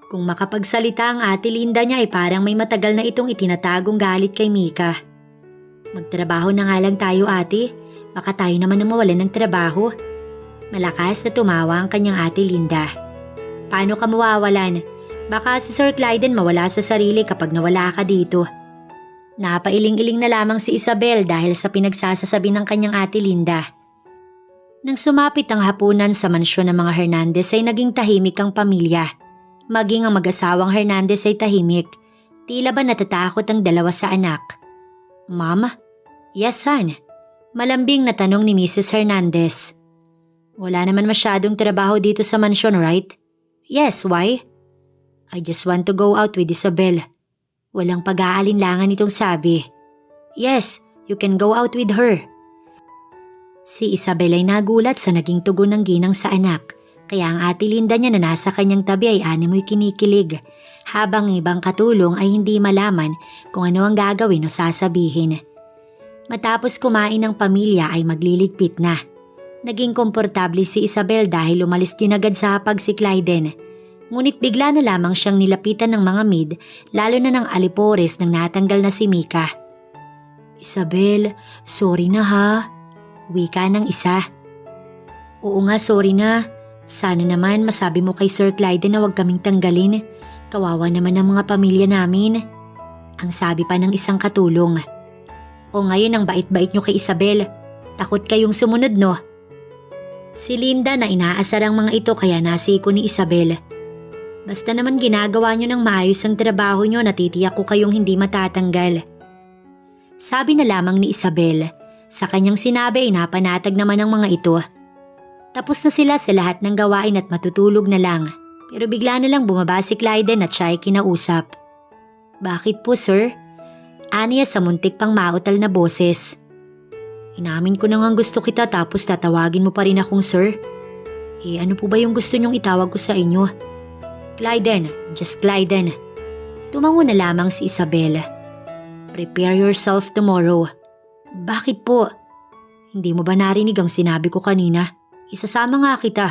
Kung makapagsalita ang Ate Linda niya ay parang may matagal na itong itinatagong galit kay Mika. Magtrabaho na nga lang tayo ate. Baka tayo naman na mawalan ng trabaho. Malakas na tumawa ang kanyang Ate Linda. Paano ka mawawalan? Baka si Sir Clyden mawala sa sarili kapag nawala ka dito. Napailing-iling na lamang si Isabel dahil sa pinagsasasabi ng kanyang Ate Linda. Nang sumapit ang hapunan sa mansyon ng mga Hernandez ay naging tahimik ang pamilya. Maging ang mag-asawang Hernandez ay tahimik. Tila ba natatakot ang dalawa sa anak. Ma'am? Yes, son. Malambing na tanong ni Mrs. Hernandez. Wala naman masyadong trabaho dito sa mansyon, right? Yes, why? I just want to go out with Isabel. Walang pag-aalinlangan itong sabi. Yes, you can go out with her. Si Isabel ay nagulat sa naging tugon ng ginang sa anak. Kaya ang Ate Linda niya na nasa kanyang tabi ay animoy kinikilig. Habang ibang katulong ay hindi malaman kung ano ang gagawin o sasabihin. Matapos kumain ng pamilya ay magliligpit na. Naging komportable si Isabel dahil umalis din agad sa hapag si Clyden. Ngunit bigla na lamang siyang nilapitan ng mga maid, lalo na ng alipores nang natanggal na si Mika. Isabel, sorry na ha. Wika ng isa. Oo nga, sorry na. Sana naman masabi mo kay Sir Clyden na huwag kaming tanggalin. Kawawa naman ang mga pamilya namin. Ang sabi pa ng isang katulong. O ngayon ang bait-bait nyo kay Isabel. Takot kayong sumunod no? Si Linda na inaasar ang mga ito kaya nasiko ni Isabel. Basta naman ginagawa nyo ng maayos ang trabaho nyo, natitiyak ko kayong hindi matatanggal. Sabi na lamang ni Isabel. Sa kanyang sinabi ay napanatag naman ang mga ito. Tapos na sila sa lahat ng gawain at matutulog na lang. Pero bigla na lang bumaba si Clyden at siya ay kinausap. Bakit po sir? Aniya sa muntik pang mautal na boses. Inamin ko na nga gusto kita tapos tatawagin mo pa rin akong sir. Ano po ba yung gusto nyong itawag ko sa inyo? Clyden, just Clyden. Tumango na lamang si Isabel. Prepare yourself tomorrow. Bakit po? Hindi mo ba narinig ang sinabi ko kanina? Isasama nga kita.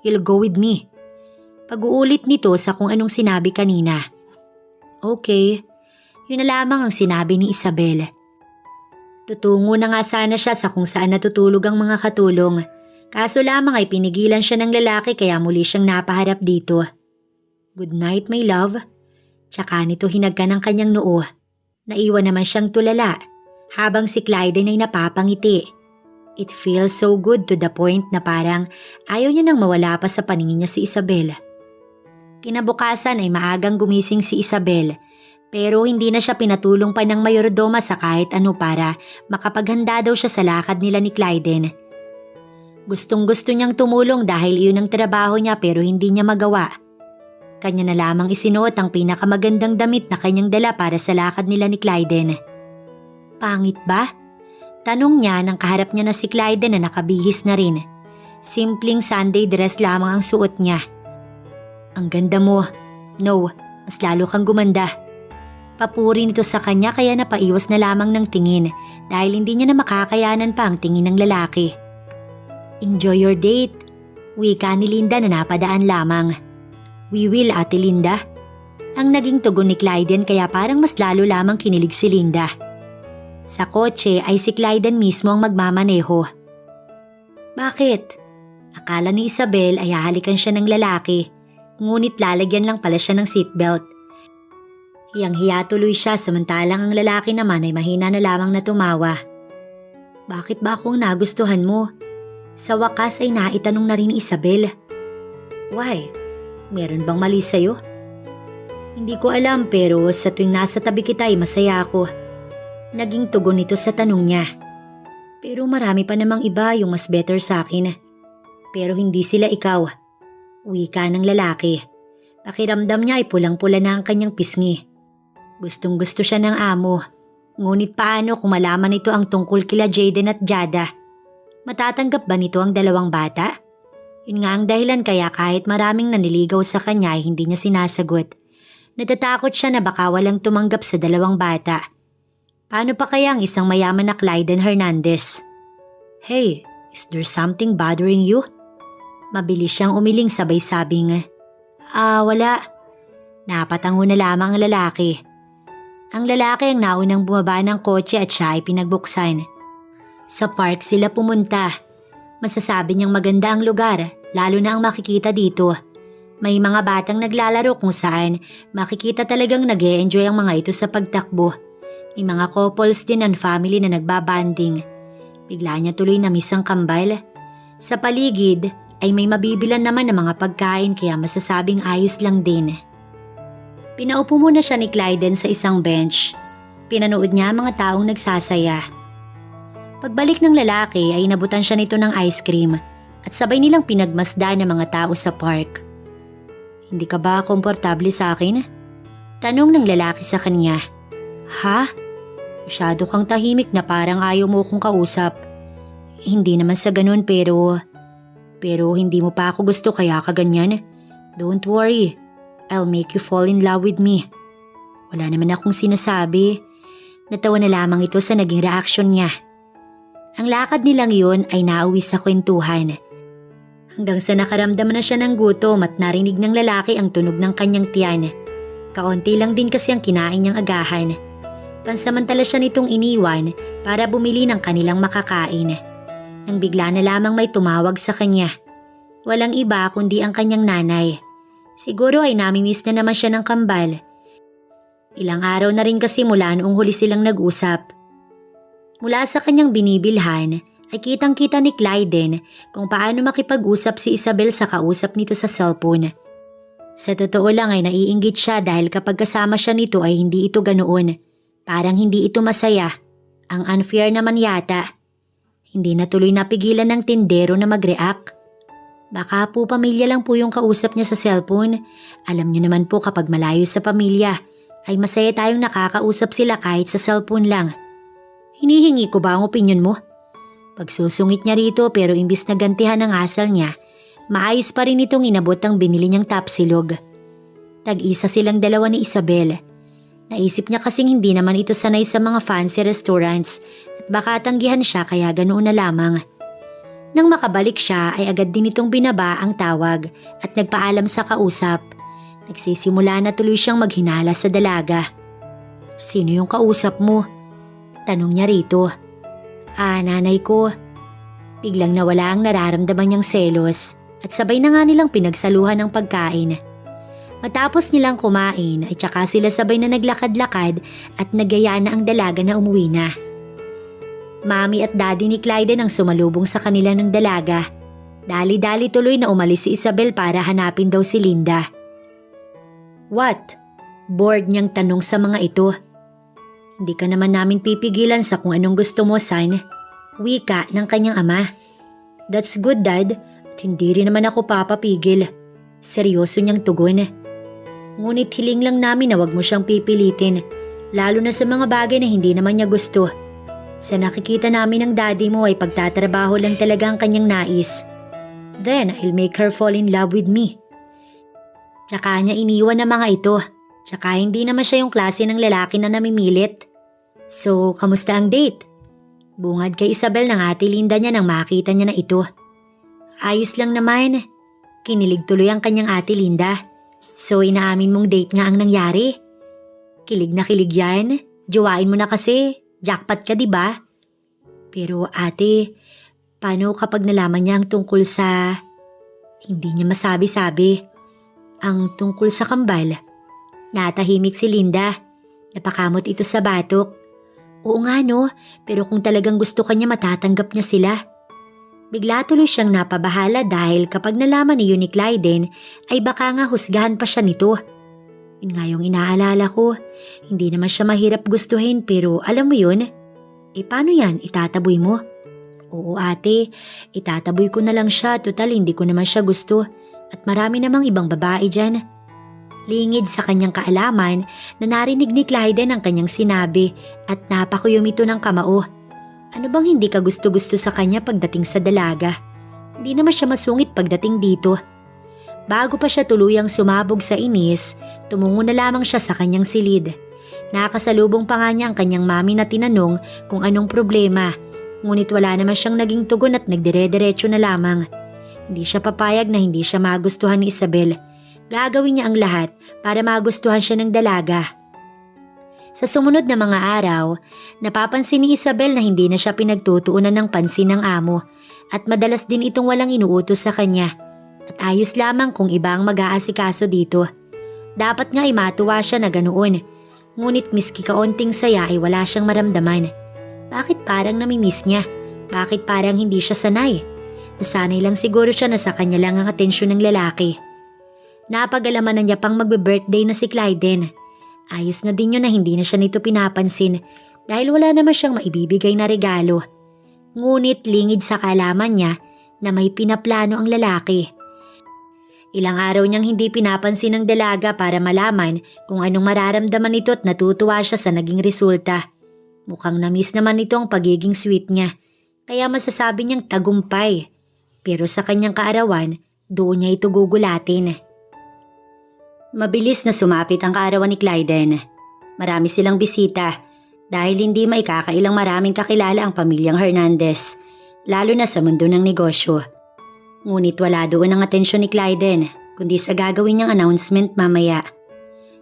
You'll go with me. Pag-uulit nito sa kung anong sinabi kanina. Okay, yun na lamang ang sinabi ni Isabel. Tutungo na nga sana siya sa kung saan natutulog ang mga katulong. Kaso lamang ay pinigilan siya ng lalaki kaya muli siyang napaharap dito. Good night my love. Tsaka nito hinagka ng kanyang noo. Naiwan naman siyang tulala habang si Clyden ay napapangiti. It feels so good to the point na parang ayaw niya nang mawala pa sa paningin niya si Isabel. Kinabukasan ay maagang gumising si Isabel pero hindi na siya pinatulong pa ng mayordoma sa kahit ano para makapaghanda daw siya sa lakad nila ni Clyden. Gustong-gusto niyang tumulong dahil iyon ang trabaho niya pero hindi niya magawa. Kanya na lamang isinuot ang pinakamagandang damit na kanyang dala para sa lakad nila ni Clyden. Pangit ba? Tanong niya nang kaharap niya na si Clyden na nakabihis na rin. Simpleng Sunday dress lamang ang suot niya. Ang ganda mo. No, mas lalo kang gumanda. Papuri nito sa kanya kaya napaiwas na lamang ng tingin dahil hindi niya na makakayanan pa ang tingin ng lalaki. Enjoy your date. Wika ni Linda na napadaan lamang. We will, Ate Linda. Ang naging tugon ni Clyden kaya parang mas lalo lamang kinilig si Linda. Sa kotse ay si Clyden mismo ang magmamaneho. Bakit? Akala ni Isabel ay hahalikan siya ng lalaki. Ngunit lalagyan lang pala siya ng seatbelt. Hiyang-hiya tuloy siya samantalang ang lalaki naman ay mahina na lamang na tumawa. Bakit ba akong nagustuhan mo? Sa wakas ay naitanong na rin ni Isabel. Why? Meron bang mali sa'yo? Hindi ko alam pero sa tuwing nasa tabi kita ay masaya ako. Naging tugon nito sa tanong niya. Pero marami pa namang iba yung mas better sa akin. Pero hindi sila ikaw. Wika ng lalaki. Pakiramdam niya ay pulang-pula na ang kanyang pisngi. Gustong-gusto siya ng amo. Ngunit paano kung malaman nito ang tungkol kila Jaden at Jada? Matatanggap ba nito ang dalawang bata? Yun nga ang dahilan kaya kahit maraming naniligaw sa kanya ay hindi niya sinasagot. Natatakot siya na baka walang tumanggap sa dalawang bata. Paano pa kaya ang isang mayaman na Clyden Hernandez? Hey, is there something bothering you? Mabilis siyang umiling sabay sabing, wala. Napatango na lamang ang lalaki. Ang lalaki ang naunang bumaba ng kotse at siya ay pinagbuksan. Sa park sila pumunta. Masasabi niyang maganda ang lugar, lalo na ang makikita dito. May mga batang naglalaro kung saan makikita talagang nag-e-enjoy ang mga ito sa pagtakbo. May mga couples din and family na nagbabanding. Bigla niya tuloy na miss ang kambal. Sa paligid ay may mabibilan naman ng mga pagkain kaya masasabing ayos lang din. Pinaupo muna siya ni Clyden sa isang bench. Pinanood niya ang mga taong nagsasaya. Pagbalik ng lalaki ay nabutan siya nito ng ice cream at sabay nilang pinagmasdan ng mga tao sa park. Hindi ka ba komportable sa akin? Tanong ng lalaki sa kanya. Ha? Masyado kang tahimik na parang ayaw mo kong kausap. Hindi naman sa ganun pero hindi mo pa ako gusto kaya ka ganyan. Don't worry. I'll make you fall in love with me. Wala naman akong sinasabi. Natawa na lamang ito sa naging reaksyon niya. Ang lakad nilang yun ay nauwi sa kwentuhan. Hanggang sa nakaramdam na siya ng gutom at narinig ng lalaki ang tunog ng kanyang tiyan. Kaunti lang din kasi ang kinain niyang agahan. Pansamantala siya nitong iniwan para bumili ng kanilang makakain. Nang bigla na lamang may tumawag sa kanya. Walang iba kundi ang kanyang nanay. Siguro ay namimiss na naman siya ng kambal. Ilang araw na rin kasi mula noong huli silang nag-usap. Mula sa kanyang binibilhan ay kitang-kita ni Clyden kung paano makipag-usap si Isabel sa kausap nito sa cellphone. Sa totoo lang ay naiinggit siya dahil kapag kasama siya nito ay hindi ito ganoon. Parang hindi ito masaya. Ang unfair naman yata. Hindi na tuloy napigilan ng tindero na mag-react. Baka po pamilya lang po yung kausap niya sa cellphone. Alam niyo naman po kapag malayo sa pamilya ay masaya tayong nakakausap sila kahit sa cellphone lang. Hinihingi ko ba ang opinyon mo? Pagsusungit niya rito pero imbis na gantihan ang asal niya, maayos pa rin itong inabot ang binili niyang tapsilog. Tag-isa silang dalawa ni Isabel. Naisip niya kasing hindi naman ito sanay sa mga fancy restaurants at baka tanggihan siya kaya ganoon na lamang. Nang makabalik siya ay agad din itong binaba ang tawag at nagpaalam sa kausap. Nagsisimula na tuloy siyang maghinala sa dalaga. Sino yung kausap mo? Tanong niya rito. Nanay ko. Biglang nawala ang nararamdaman niyang selos at sabay na nga nilang pinagsaluhan ng pagkain. Matapos nilang kumain ay tsaka sila sabay na naglakad-lakad at nagyaya na ang dalaga na umuwi na. Mami at daddy ni Clyden ang sumalubong sa kanila ng dalaga. Dali-dali tuloy na umalis si Isabel para hanapin daw si Linda. What? Bored niyang tanong sa mga ito. Hindi ka naman namin pipigilan sa kung anong gusto mo, son. Wika ng kanyang ama. That's good, Dad. At hindi rin naman ako papapigil. Seryoso niyang tugon. Ngunit hiling lang namin na wag mo siyang pipilitin. Lalo na sa mga bagay na hindi naman niya gusto. Sa nakikita namin ng daddy mo ay pagtatrabaho lang talaga ang kanyang nais. Then I'll make her fall in love with me. Tsaka niya iniwan ang mga ito. Tsaka hindi naman siya yung klase ng lalaki na namimilit. So, kamusta ang date? Bungad kay Isabel ng ate Linda niya nang makita niya na ito. Ayos lang naman. Kinilig tuloy ang kanyang ate Linda. So, inaamin mong date nga ang nangyari? Kilig na kilig yan. Jowain mo na kasi. Jackpot ka, diba? Pero ate, paano kapag nalaman niya ang tungkol sa... Hindi niya masabi-sabi. Ang tungkol sa kambal. Natahimik si Linda. Napakamot ito sa batok. Oo nga no, pero kung talagang gusto kanya matatanggap niya sila. Bigla tuloy siyang napabahala dahil kapag nalaman ni ni Clyden ay baka nga husgahan pa siya nito. Yun nga yung inaalala ko. Hindi naman siya mahirap gustuhin pero alam mo yun? Paano yan? Itataboy mo? Oo ate, itataboy ko na lang siya. Total hindi ko naman siya gusto. At marami namang ibang babae dyan. Lingid sa kanyang kaalaman na narinig ni Clyden ang kanyang sinabi at napakuyom ito ng kamao. Ano bang hindi ka gusto-gusto sa kanya pagdating sa dalaga? Hindi naman siya masungit pagdating dito. Bago pa siya tuluyang sumabog sa inis, tumungo na lamang siya sa kanyang silid. Nakasalubong pa nga niya ang kanyang mami na tinanong kung anong problema, ngunit wala naman siyang naging tugon at nagdire-diretso na lamang. Hindi siya papayag na hindi siya magustuhan ni Isabel. Gagawin niya ang lahat para magustuhan siya ng dalaga. Sa sumunod na mga araw, napapansin ni Isabel na hindi na siya pinagtutuunan ng pansin ng amo at madalas din itong walang inuutos sa kanya. At ayos lamang kung iba ang mag-aasikaso dito. Dapat nga ay matuwa siya na ganoon. Ngunit miski kaunting saya ay wala siyang maramdaman. Bakit parang namimiss niya? Bakit parang hindi siya sanay? Nasanay lang siguro siya na sa kanya lang ang atensyon ng lalaki. Napag-alaman na niya pang magbe-birthday na si Clyden. Ayos na din yun na hindi na siya nito pinapansin dahil wala naman siyang maibibigay na regalo. Ngunit lingid sa kaalaman niya na may pinaplano ang lalaki. Ilang araw niyang hindi pinapansin ng dalaga para malaman kung anong mararamdaman nito at natutuwa siya sa naging resulta. Mukhang na-miss naman nito ang pagiging sweet niya, kaya masasabi niyang tagumpay. Pero sa kanyang kaarawan, doon niya ito gugulatin. Mabilis na sumapit ang kaarawan ni Clyden. Marami silang bisita dahil hindi maikakailang maraming kakilala ang pamilyang Hernandez, lalo na sa mundo ng negosyo. Ngunit wala doon ang atensyon ni Clyden, kundi sa gagawin niyang announcement mamaya.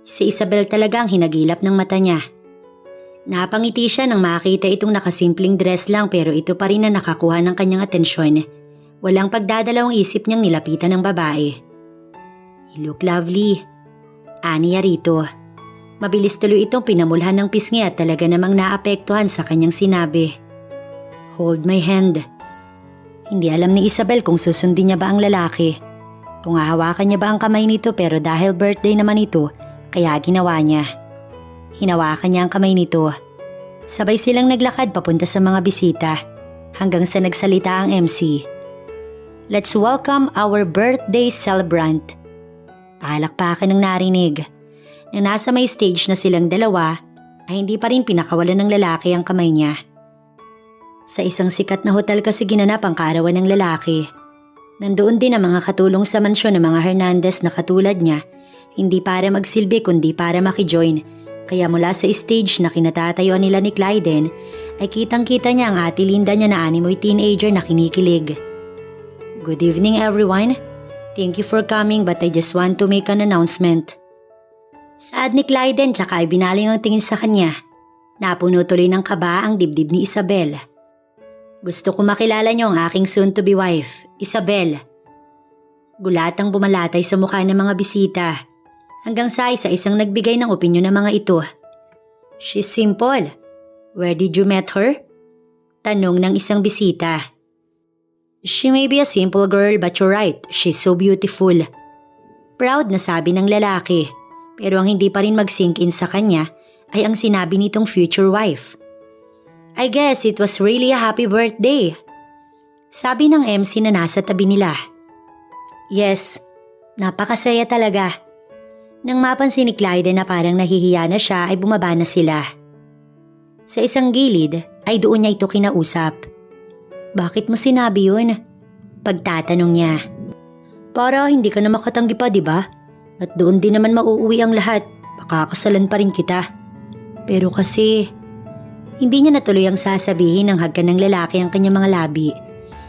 Si Isabel talaga ang hinagilap ng mata niya. Napangiti siya nang makita itong nakasimpleng dress lang pero ito pa rin na nakakuha ng kanyang atensyon. Walang pagdadalawang isip niyang nilapitan ng babae. You look lovely. Aniya rito. Mabilis tuloy itong pinamulhan ng pisngi at talaga namang naapektuhan sa kanyang sinabi. Hold my hand. Hindi alam ni Isabel kung susundin niya ba ang lalaki. Kung hahawakan niya ba ang kamay nito pero dahil birthday naman ito, kaya ginawa niya. Hinawakan niya ang kamay nito. Sabay silang naglakad papunta sa mga bisita hanggang sa nagsalita ang MC. Let's welcome our birthday celebrant. Palakpakan ng narinig. Nang nasa may stage na silang dalawa, ay hindi pa rin pinakawalan ng lalaki ang kamay niya. Sa isang sikat na hotel kasi ginanap ang kaarawan ng lalaki. Nandoon din ang mga katulong sa mansyon ng mga Hernandez na katulad niya, hindi para magsilbi kundi para makijoin. Kaya mula sa stage na kinatatayuan nila ni Clyden, ay kitang-kita niya ang ate Linda niya na animoy teenager na kinikilig. Good evening everyone. Thank you for coming but I just want to make an announcement. Saad ni Clyden tsaka ay binaling ang tingin sa kanya. Napuno tuloy ng kaba ang dibdib ni Isabel. Gusto ko makilala niyo ang aking soon-to-be wife, Isabel. Gulatang bumalatay sa mukha ng mga bisita. Hanggang sa isa-isang nagbigay ng opinyon ng mga ito. She's simple. Where did you met her? Tanong ng isang bisita. She may be a simple girl but you're right, she's so beautiful. Proud na sabi ng lalaki. Pero ang hindi pa rin mag-sink in sa kanya ay ang sinabi nitong future wife. I guess it was really a happy birthday. Sabi ng MC na nasa tabi nila. Yes, napakasaya talaga. Nang mapansin ni Clyde na parang nahihiya na siya ay bumaba na sila. Sa isang gilid ay doon niya ito kinausap. Bakit mo sinabi yun? Pagtatanong niya. Para hindi ka na makatanggi pa, di ba? At doon din naman mauuwi ang lahat. Pakakasalan pa rin kita. Pero kasi, hindi niya natuloy ang sasabihin ng hagkan ng lalaki ang kanyang mga labi.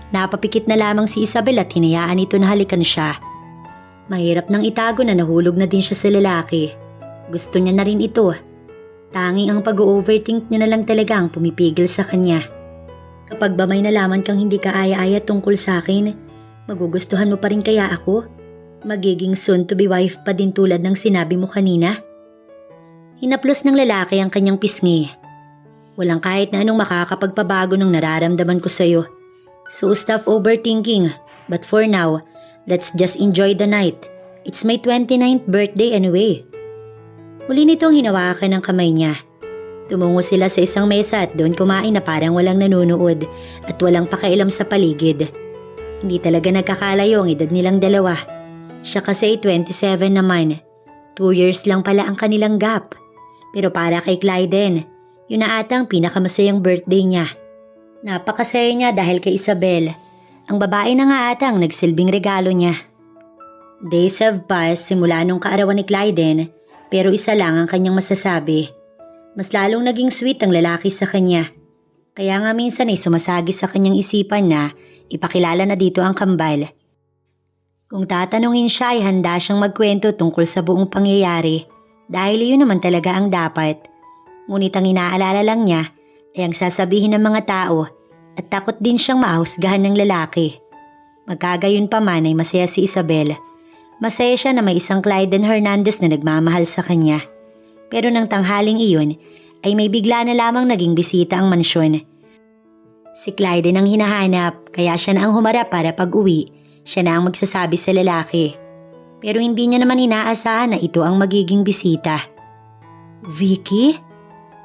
Napapikit na lamang si Isabel at hinayaan ito na halikan siya. Mahirap nang itago na nahulog na din siya sa lalaki. Gusto niya na rin ito. Tanging ang pag-overthink niya na lang talaga ang pumipigil sa kanya. Kapag ba may nalaman kang hindi ka aya-aya tungkol sa akin, magugustuhan mo pa rin kaya ako? Magiging soon-to-be wife pa din tulad ng sinabi mo kanina? Hinaplos ng lalaki ang kanyang pisngi. Walang kahit na anong makakapagpabago ng nararamdaman ko sa'yo. So stop overthinking. But for now, let's just enjoy the night. It's my 29th birthday anyway. Huli nitong hinawakan ng kamay niya. Tumungo sila sa isang mesa at doon kumain na parang walang nanonood at walang pakialam sa paligid. Hindi talaga nagkakalayo ang edad nilang dalawa. Siya kasi 27 naman. 2 years lang pala ang kanilang gap. Pero para kay Clyden, yun na ata ang pinakamasayang birthday niya. Napakasaya niya dahil kay Isabel. Ang babae na nga ata ang nagsilbing regalo niya. Days have passed simula nung kaarawan ni Clyden, pero isa lang ang kanyang masasabi. Mas lalong naging sweet ang lalaki sa kanya. Kaya nga minsan ay sumasagi sa kanyang isipan na ipakilala na dito ang kambal. Kung tatanungin siya ay handa siyang magkwento tungkol sa buong pangyayari dahil yun naman talaga ang dapat. Ngunit ang inaalala lang niya ay ang sasabihin ng mga tao at takot din siyang maahusgahan ng lalaki. Magkagayon pa man ay masaya si Isabel. Masaya siya na may isang Clyden Hernandez na nagmamahal sa kanya. Pero nang tanghaling iyon ay may bigla na lamang naging bisita ang mansyon. Si Clyden ang hinahanap kaya siya na ang humarap para pag-uwi. Siya na ang magsasabi sa lalaki. Pero hindi niya naman inaasahan na ito ang magiging bisita. Vicky?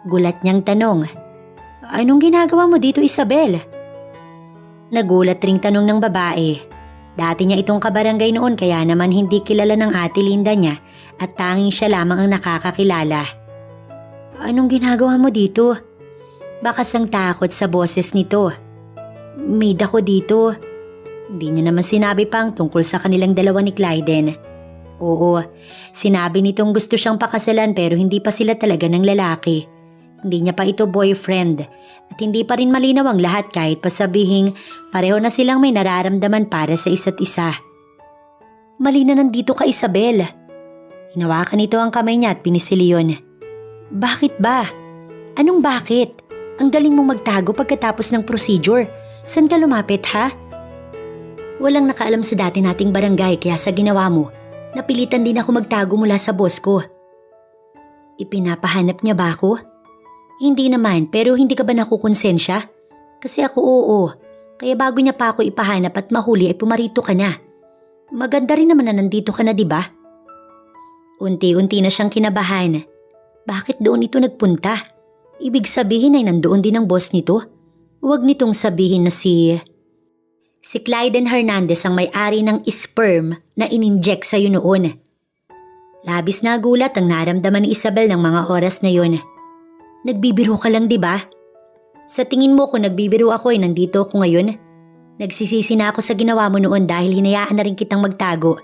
Gulat niyang tanong. Anong ginagawa mo dito, Isabel? Nagulat ring tanong ng babae. Dati niya itong kabarangay noon kaya naman hindi kilala ng ate Linda niya at tanging siya lamang ang nakakakilala. Anong ginagawa mo dito? Bakas ang takot sa boses nito. Maid ako dito. Hindi niya naman sinabi pang tungkol sa kanilang dalawa ni Clyden. Oo, sinabi nitong gusto siyang pakasalan pero hindi pa sila talaga ng lalaki. Hindi niya pa ito boyfriend at hindi pa rin malinaw ang lahat kahit pa sabihing pareho na silang may nararamdaman para sa isa't isa. Mali na nandito ka, Isabel. Hinawakan nito ang kamay niya at pinisili yun. Bakit ba? Anong bakit? Ang galing mong magtago pagkatapos ng procedure. Saan ka lumapit, ha? Walang nakaalam sa dati nating barangay kaya sa ginawa mo, napilitan din ako magtago mula sa boss ko. Ipinapahanap niya ba ako? Hindi naman, pero hindi ka ba nakukonsensya? Kasi ako oo. Kaya bago niya pa ako ipahanap at mahuli ay pumarito ka na. Maganda rin naman na nandito ka na, di ba? Unti-unti na siyang kinabahan. Bakit doon ito nagpunta? Ibig sabihin ay nandoon din ang boss nito? Huwag nitong sabihin na si Clyden Hernandez ang may-ari ng sperm na ininject sa'yo noon. Labis na gulat ang naramdaman ni Isabel ng mga oras na yon. Nagbibiro ka lang, di ba? Sa tingin mo kung nagbibiro ako ay nandito ako ngayon? Nagsisisi na ako sa ginawa mo noon dahil hinayaan na rin kitang magtago.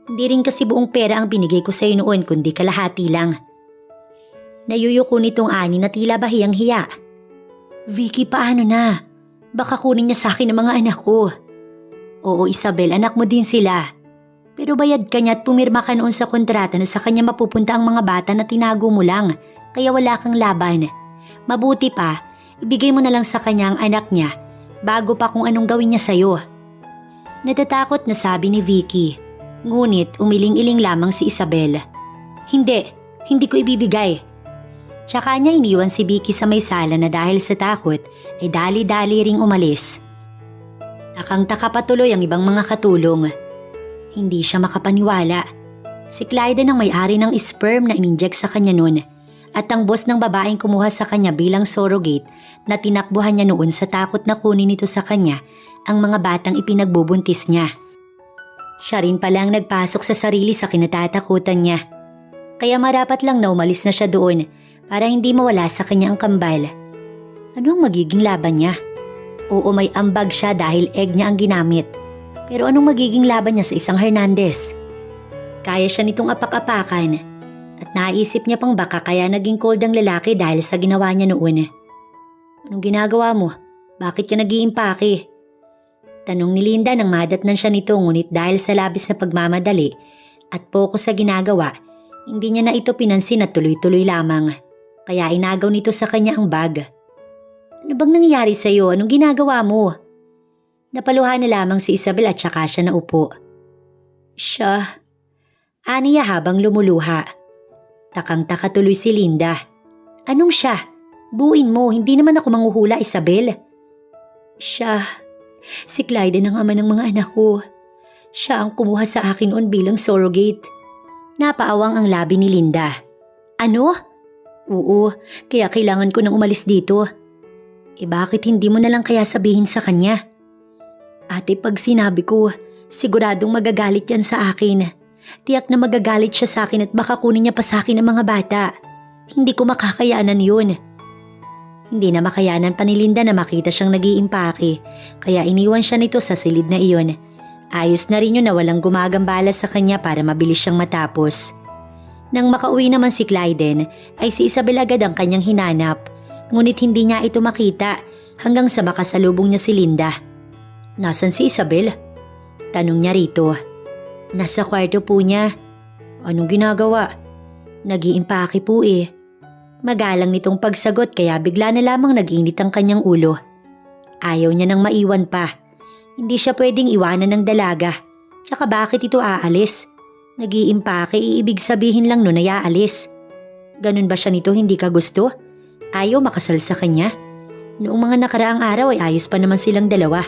Hindi rin kasi buong pera ang binigay ko sa'yo noon kundi kalahati lang. Nayuyuko nitong ani na tila bahiyang-hiya. Vicky, paano na? Baka kunin niya sa akin ang mga anak ko. Oo Isabel, anak mo din sila. Pero bayad ka niya at pumirma ka noon sa kontrata na sa kanya mapupunta ang mga bata na tinago mo lang. Kaya wala kang laban. Mabuti pa, ibigay mo na lang sa kanya ang anak niya bago pa kung anong gawin niya sa'yo. Natatakot na sabi ni Vicky. Ngunit umiling-iling lamang si Isabel. Hindi ko ibibigay. Tsaka niya iniwan si Vicky sa may sala na dahil sa takot ay dali-dali ring umalis. Takang-taka patuloy ang ibang mga katulong. Hindi siya makapaniwala. Si Clyden ang may-ari ng sperm na ininject sa kanya noon at ang boss ng babaeng kumuha sa kanya bilang surrogate na tinakbuhan niya noon sa takot na kunin nito sa kanya ang mga batang ipinagbubuntis niya. Siya rin pala ang nagpasok sa sarili sa kinatatakutan niya. Kaya marapat lang na umalis na siya doon para hindi mawala sa kanya ang kambal. Ano ang magiging laban niya? Oo, may ambag siya dahil egg niya ang ginamit. Pero anong magiging laban niya sa isang Hernandez? Kaya siya nitong apak-apakan at naisip niya pang baka kaya naging cold ang lalaki dahil sa ginawa niya noon. Anong ginagawa mo? Bakit ka nag-iimpake? Tanong ni Linda nang madatnan siya nito ngunit dahil sa labis na pagmamadali at focus sa ginagawa, hindi niya na ito pinansin at tuloy-tuloy lamang. Kaya inagaw nito sa kanya ang bag. Ano bang nangyayari sa'yo? Anong ginagawa mo? Napaluhan na lamang si Isabel at saka siya naupo. Siya. Aniya habang lumuluha. Takang-taka tuloy si Linda. Anong siya? Buuin mo, hindi naman ako manghuhula, Isabel. Siya. Si Clyden ang ama ng mga anak ko. Siya ang kumuha sa akin noon bilang surrogate. Napaawang ang labi ni Linda. Ano? Oo, kaya kailangan ko nang umalis dito. Bakit hindi mo na lang kaya sabihin sa kanya? Ate, pag sinabi ko, siguradong magagalit yan sa akin. Tiyak na magagalit siya sa akin at baka kunin niya pa sa akin ang mga bata. Hindi ko makakayanan yun. Hindi na makayanan pa ni Linda na makita siyang nag-iimpake, kaya iniwan siya nito sa silid na iyon. Ayos na rin yun na walang gumagambala sa kanya para mabilis siyang matapos. Nang makauwi naman si Clyden, ay si Isabel agad ang kanyang hinanap, ngunit hindi niya ito makita hanggang sa makasalubong niya si Linda. Nasaan si Isabel? Tanong niya rito. Nasa kwarto po niya. Anong ginagawa? Nag-iimpake po eh. Magalang nitong pagsagot kaya bigla na lamang nag-init ang kanyang ulo. Ayaw niya nang maiwan pa. Hindi siya pwedeng iwanan ng dalaga. Tsaka bakit ito aalis? Nag-iimpake, ibig sabihin lang nun ay aalis. Ganun ba siya nito hindi ka gusto? Ayaw makasal sa kanya? Noong mga nakaraang araw ay ayos pa naman silang dalawa.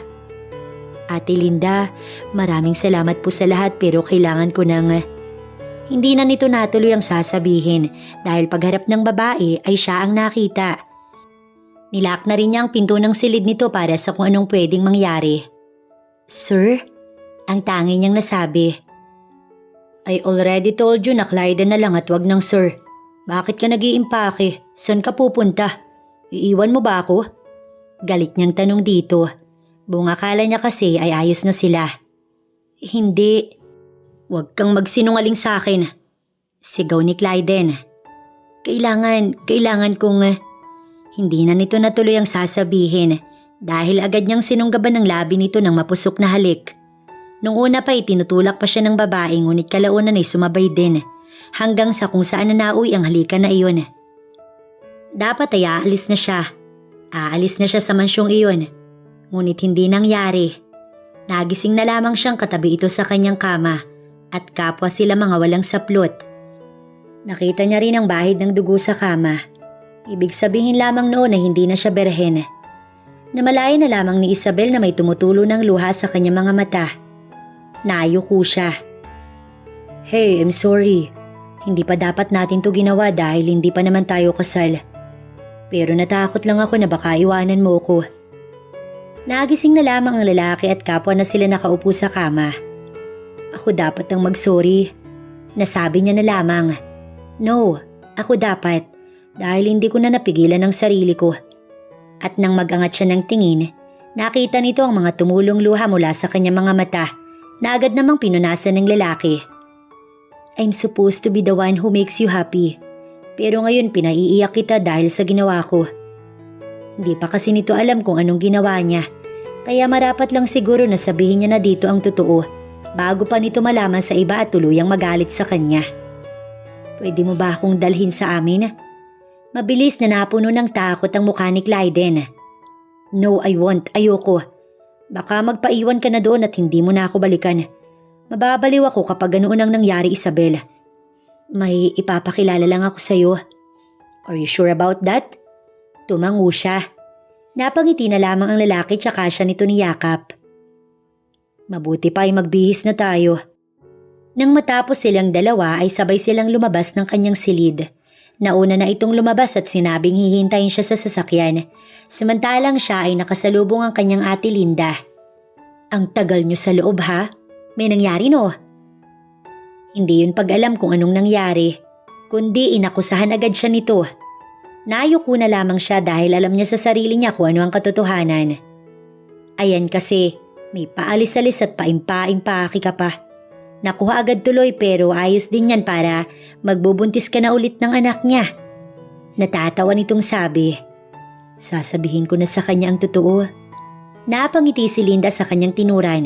Ate Linda, maraming salamat po sa lahat pero kailangan ko nang... Hindi na nito natuloy ang sasabihin dahil pagharap ng babae ay siya ang nakita. Nilak na rin niya ang pinto ng silid nito para sa kung anong pwedeng mangyari. Sir? Ang tangi niyang nasabi. I already told you na Clyden na lang at wag ng sir. Bakit ka nag-iimpake? Saan ka pupunta? Iiwan mo ba ako? Galit niyang tanong dito. Buong akala niya kasi ay ayos na sila. Hindi. Huwag kang magsinungaling sa akin. Sigaw ni Clyden. Kailangan kong... Hindi na nito natuloy ang sasabihin dahil agad niyang sinunggaban ng labi nito ng mapusok na halik. Nung una pa itinutulak pa siya ng babae ngunit kalaunan ay sumabay din hanggang sa kung saan na nauwi ang halikan na iyon. Dapat ay aalis na siya. Aalis na siya sa mansyong iyon. Ngunit hindi nangyari. Nagising na lamang siyang katabi ito sa kanyang kama. At kapwa sila mga walang saplot. Nakita niya rin ang bahid ng dugo sa kama. Ibig sabihin lamang noon na hindi na siya berhen. Namalaya na lamang ni Isabel na may tumutulo ng luha sa kanyang mga mata. Naayuko siya. Hey, I'm sorry. Hindi pa dapat natin to ginawa dahil hindi pa naman tayo kasal. Pero natakot lang ako na baka iwanan mo ko. Nagising na lamang ang lalaki at kapwa na sila nakaupo sa kama. Ako dapat ang mag-sorry. Nasabi niya na lamang. No, ako dapat dahil hindi ko na napigilan ang sarili ko. At nang mag-angat siya ng tingin, nakita nito ang mga tumulong luha mula sa kanyang mga mata na agad namang pinunasan ng lalaki. I'm supposed to be the one who makes you happy. Pero ngayon pinaiiyak kita dahil sa ginawa ko. Hindi pa kasi nito alam kung anong ginawa niya. Kaya marapat lang siguro na sabihin niya na dito ang totoo bago pa nito malaman sa iba at tuluyang magalit sa kanya. Pwede mo ba akong dalhin sa amin? Mabilis na napuno ng takot ang mukha ni Clyden. No, I won't. Ayoko. Baka magpaiwan ka na doon at hindi mo na ako balikan. Mababaliw ako kapag ganoon ang nangyari, Isabel. May ipapakilala lang ako sa'yo. Are you sure about that? Tumango siya. Napangiti na lamang ang lalaki tsaka siya nito niyakap. Mabuti pa ay magbihis na tayo. Nang matapos silang dalawa ay sabay silang lumabas ng kanyang silid. Nauna na itong lumabas at sinabing hihintayin siya sa sasakyan. Samantalang siya ay nakasalubong ang kanyang ate Linda. Ang tagal niyo sa loob ha? May nangyari no? Hindi yun pag-alam kung anong nangyari, kundi inakusahan agad siya nito. Nayuko na lamang siya dahil alam niya sa sarili niya kung ano ang katotohanan. Ayan kasi, may paalis-alis at paimpaing-paaki ka pa. Nakuha agad tuloy pero ayos din yan para magbubuntis ka na ulit ng anak niya. Natatawa nitong sabi. Sasabihin ko na sa kanya ang totoo. Napangiti si Linda sa kanyang tinuran.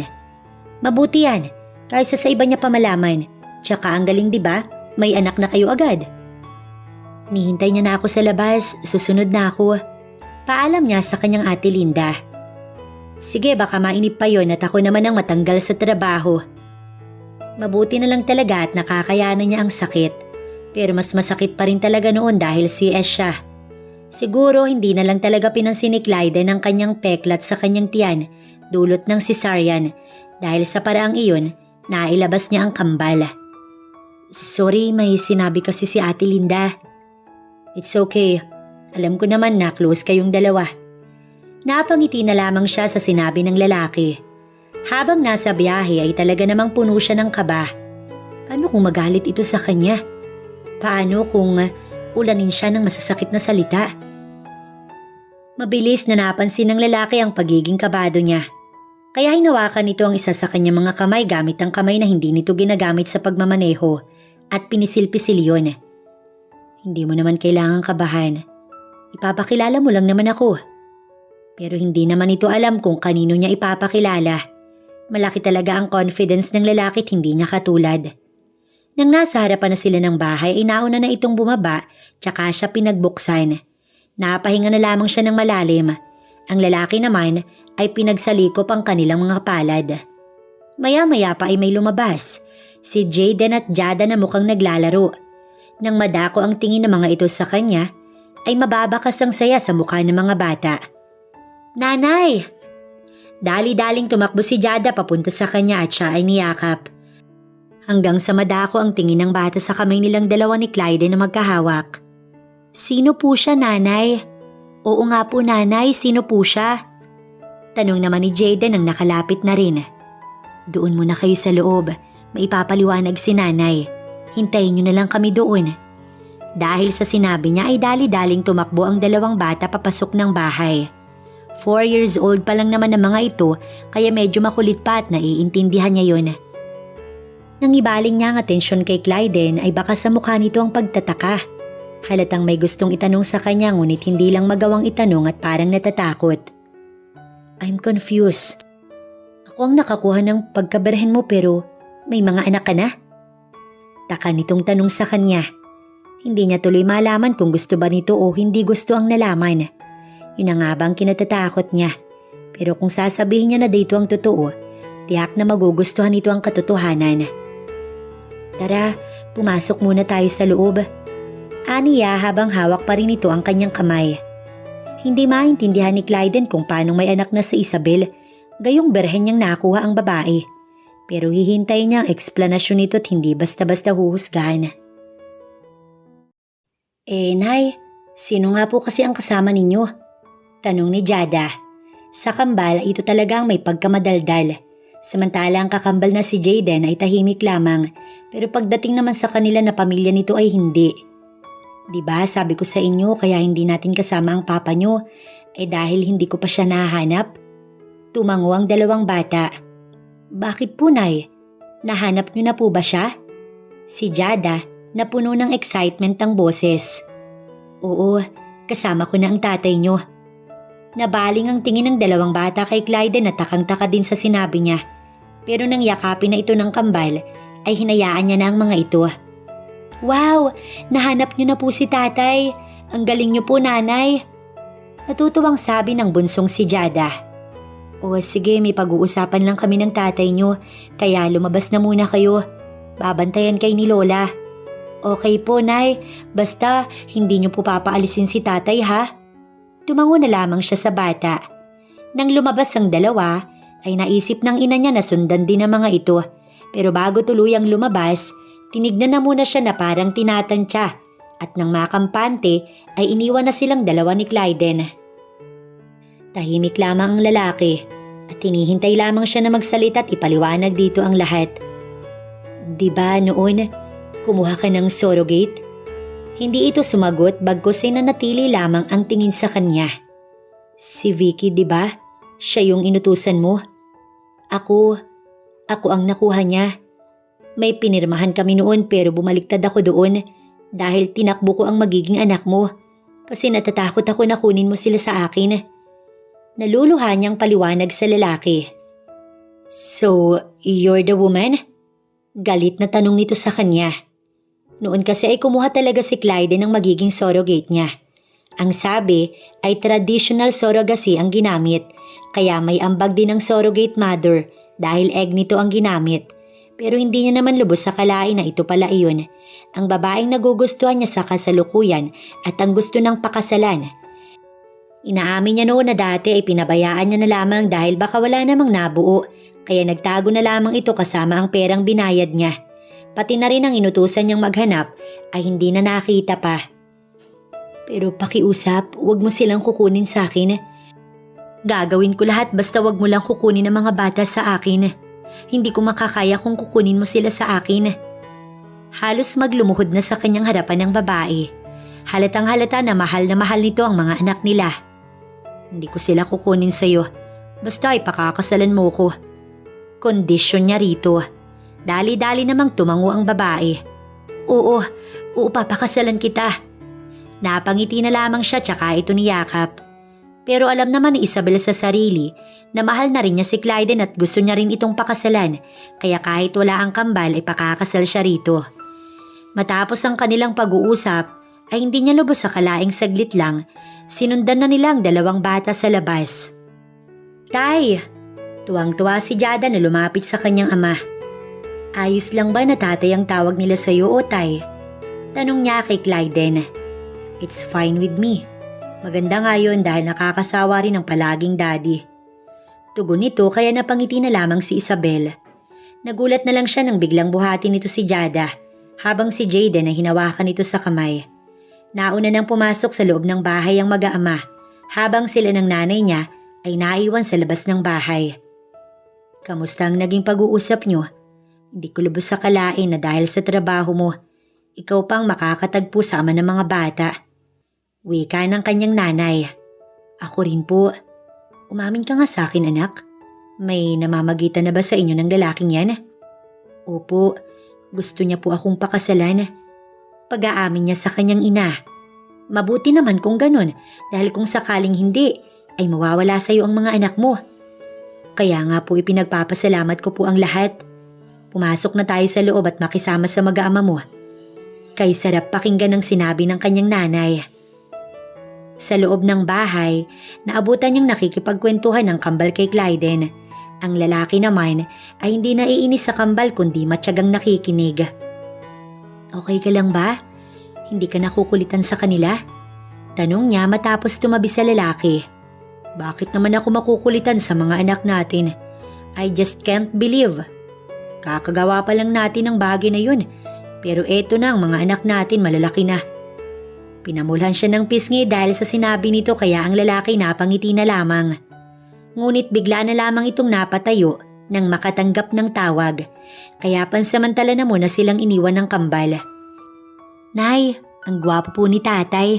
Mabuti yan, kaysa sa iba niya pa malaman. Tsaka ang galing diba, may anak na kayo agad. Nihintay niya na ako sa labas, susunod na ako. Paalam niya sa kanyang ate Linda. Sige, baka mainip pa yon at ako naman ang matanggal sa trabaho. Mabuti na lang talaga at nakakayanan niya ang sakit. Pero mas masakit pa rin talaga noon dahil CS siya. Siguro hindi na lang talaga pinansin ni Clyden ang kanyang peklat sa kanyang tiyan, dulot ng cesarean. Dahil sa paraang iyon, nailabas niya ang kambal. Sorry, may sinabi kasi si Ate Linda. It's okay. Alam ko naman na close kayong dalawa. Napangiti na lamang siya sa sinabi ng lalaki. Habang nasa biyahe ay talaga namang puno siya ng kaba. Paano kung magalit ito sa kanya? Paano kung ulanin siya ng masasakit na salita? Mabilis na napansin ng lalaki ang pagiging kabado niya. Kaya hinawakan nito ang isa sa kanyang mga kamay gamit ang kamay na hindi nito ginagamit sa pagmamaneho at pinisil-pisil yun. Hindi mo naman kailangang kabahan. Ipapakilala mo lang naman ako. Pero hindi naman ito alam kung kanino niya ipapakilala. Malaki talaga ang confidence ng lalaki at hindi niya katulad. Nang nasa harapan na sila ng bahay ay nauna na itong bumaba tsaka siya pinagbuksan. Napahinga na lamang siya ng malalim. Ang lalaki naman ay pinagsalikop ang kanilang mga palad. Maya-maya pa ay may lumabas. Si Jaden at Jada na mukhang naglalaro. Nang madako ang tingin ng mga ito sa kanya, ay mababakas ang saya sa mukha ng mga bata. Nanay! Dali-daling tumakbo si Jada papunta sa kanya at siya ay niyakap. Hanggang sa madako ang tingin ng bata sa kamay nilang dalawa ni Clyden na magkahawak. Sino po siya, nanay? Oo nga po, nanay, sino po siya? Tanong naman ni Jaden nang nakalapit na rin. Doon muna kayo sa loob. Maipapaliwanag si nanay. Hintayin niyo na lang kami doon. Dahil sa sinabi niya ay dali-daling tumakbo ang dalawang bata papasok ng bahay. 4 years old pa lang naman ang mga ito kaya medyo makulit pa at naiintindihan niya yun. Nang ibaling niya ang atensyon kay Clyden ay baka sa mukha nito ang pagtataka. Halatang may gustong itanong sa kanya ngunit hindi lang magawang itanong at parang natatakot. I'm confused. Ako ang nakakuha ng pagkaberhen mo pero may mga anak ka na? Taka nitong tanong sa kanya. Hindi niya tuloy malaman kung gusto ba nito o hindi gusto ang nalaman. Yun ang nga bang kinatatakot niya. Pero kung sasabihin niya na dito ang totoo, tiyak na magugustuhan nito ang katotohanan. Tara, Pumasok muna tayo sa loob. Aniya habang hawak pa rin ito ang kanyang kamay. Hindi maintindihan ni Clyden kung paano may anak na si Isabel, gayong berhen niyang nakuha ang babae. Pero hihintay niya ang eksplanasyon nito at hindi basta-basta huhusgahan. Nay, sino nga po kasi ang kasama ninyo? Tanong ni Jada. Sa kambal, ito talagang may pagkamadaldal. Samantala ang kakambal na si Jaden ay tahimik lamang, pero pagdating naman sa kanila na pamilya nito ay hindi. Diba sabi ko sa inyo kaya hindi natin kasama ang papa nyo, dahil hindi ko pa siya nahanap? Tumango ang dalawang bata. Bakit po, Nay? Nahanap nyo na po ba siya? Si Jada na puno ng excitement ang boses. Oo, kasama ko na ang tatay nyo. Nabaling ang tingin ng dalawang bata kay Clyden at takang-taka din sa sinabi niya. Pero nang yakapin na ito ng kambal, ay hinayaan niya na ang mga ito. Wow! Nahanap niyo na po si tatay. Ang galing niyo po, nanay. Natutuwang sabi ng bunsong si Jada. O sige, may pag-uusapan lang kami ng tatay niyo, kaya lumabas na muna kayo. Babantayan kay ni Lola. Okay po, Nay. Basta, hindi niyo po papaalisin si tatay, ha? Tumango na lamang siya sa bata. Nang lumabas ang dalawa, ay naisip ng ina niya na sundan din ang mga ito. Pero bago tuluyang lumabas, tinignan na muna siya na parang tinatantya at nang makampante ay iniwan na silang dalawa ni Clyden. Tahimik lamang ang lalaki at hinihintay lamang siya na magsalita at ipaliwanag dito ang lahat. Diba noon, kumuha ka ng surrogate? Hindi ito sumagot bagkus ay nanatili lamang ang tingin sa kanya. Si Vicky, diba? Siya yung inutusan mo? Ako ang nakuha niya. May pinirmahan kami noon pero bumaliktad ako doon dahil tinakbo ko ang magiging anak mo kasi natatakot ako na kunin mo sila sa akin. Naluluha niyang paliwanag sa lalaki. So, you're the woman? Galit na tanong nito sa kanya. Noon kasi ay kumuha talaga si Clyden ng magiging surrogate niya. Ang sabi ay traditional surrogacy ang ginamit kaya may ambag din ng surrogate mother dahil egg nito ang ginamit. Pero hindi niya naman lubos sa kalain na ito pala iyon. Ang babaeng nagugustuhan niya sa kasalukuyan at ang gusto ng pakasalan. Inaamin niya noon na dati ay pinabayaan niya na lamang dahil baka wala namang nabuo. Kaya nagtago na lamang ito kasama ang perang binayad niya. Pati na rin ang inutusan niyang maghanap ay hindi na nakita pa. Pero pakiusap, wag mo silang kukunin sa akin. Gagawin ko lahat basta wag mo lang kukunin ang mga bata sa akin. Hindi ko makakaya kung kukunin mo sila sa akin. Halos maglumuhod na sa kanyang harapan ng babae. Halatang halata na mahal nito ang mga anak nila. Hindi ko sila kukunin sa'yo. Basta ipakakasalan mo ko. Kondisyon niya rito. Dali-dali namang tumango ang babae. Oo, papakasalan kita. Napangiti na lamang siya tsaka ito niyakap. Pero alam naman ni Isabel sa sarili na mahal na rin niya si Clyden at gusto niya rin itong pakasalan kaya kahit wala ang kambal ay pakakasal siya rito. Matapos ang kanilang pag-uusap ay hindi niya lubos sa kalaing saglit lang, sinundan na nila ang dalawang bata sa labas. Tay! Tuwang-tuwa si Jada na lumapit sa kanyang ama. Ayos lang ba na tatay ang tawag nila sa iyo o tay? Tanong niya kay Clyden. It's fine with me. Maganda nga yun dahil nakakasawa rin ang palaging daddy. Tugon nito kaya napangiti na lamang si Isabel. Nagulat na lang siya nang biglang buhatin nito si Jada habang si Jaden ay hinawakan nito sa kamay. Nauna nang pumasok sa loob ng bahay ang mag-aama habang sila ng nanay niya ay naiwan sa labas ng bahay. Kamusta ang naging pag-uusap niyo? Hindi ko lubos sa kalain na dahil sa trabaho mo, ikaw pang makakatagpo sa ama ng mga bata. Wika ng kanyang nanay. Ako rin po. Umamin ka nga sa akin, anak. May namamagitan na ba sa inyo ng lalaking yan? Opo, gusto niya po akong pakasalan. Pag-aamin niya sa kanyang ina. Mabuti naman kung ganun dahil kung sakaling hindi ay mawawala sa iyo ang mga anak mo. Kaya nga po ipinagpapasalamat ko po ang lahat. Pumasok na tayo sa loob at makisama sa mag-aama mo. Kay sarap pakinggan ang sinabi ng kanyang nanay. Sa loob ng bahay, naabutan niyang nakikipagkwentuhan ng kambal kay Clyden. Ang lalaki naman ay hindi naiinis sa kambal kundi matyagang nakikinig. Okay ka lang ba? Hindi ka nakukulitan sa kanila? Tanong niya matapos tumabi sa lalaki. Bakit naman ako makukulitan sa mga anak natin? I just can't believe. Kakagawa pa lang natin ng bagay na yun. Pero eto na ang mga anak natin malalaki na. Pinamulhan siya ng pisngi dahil sa sinabi nito kaya ang lalaki napangiti na lamang. Ngunit bigla na lamang itong napatayo nang makatanggap ng tawag. Kaya pansamantala na muna silang iniwan ng kambal. Nay, ang gwapo po ni tatay.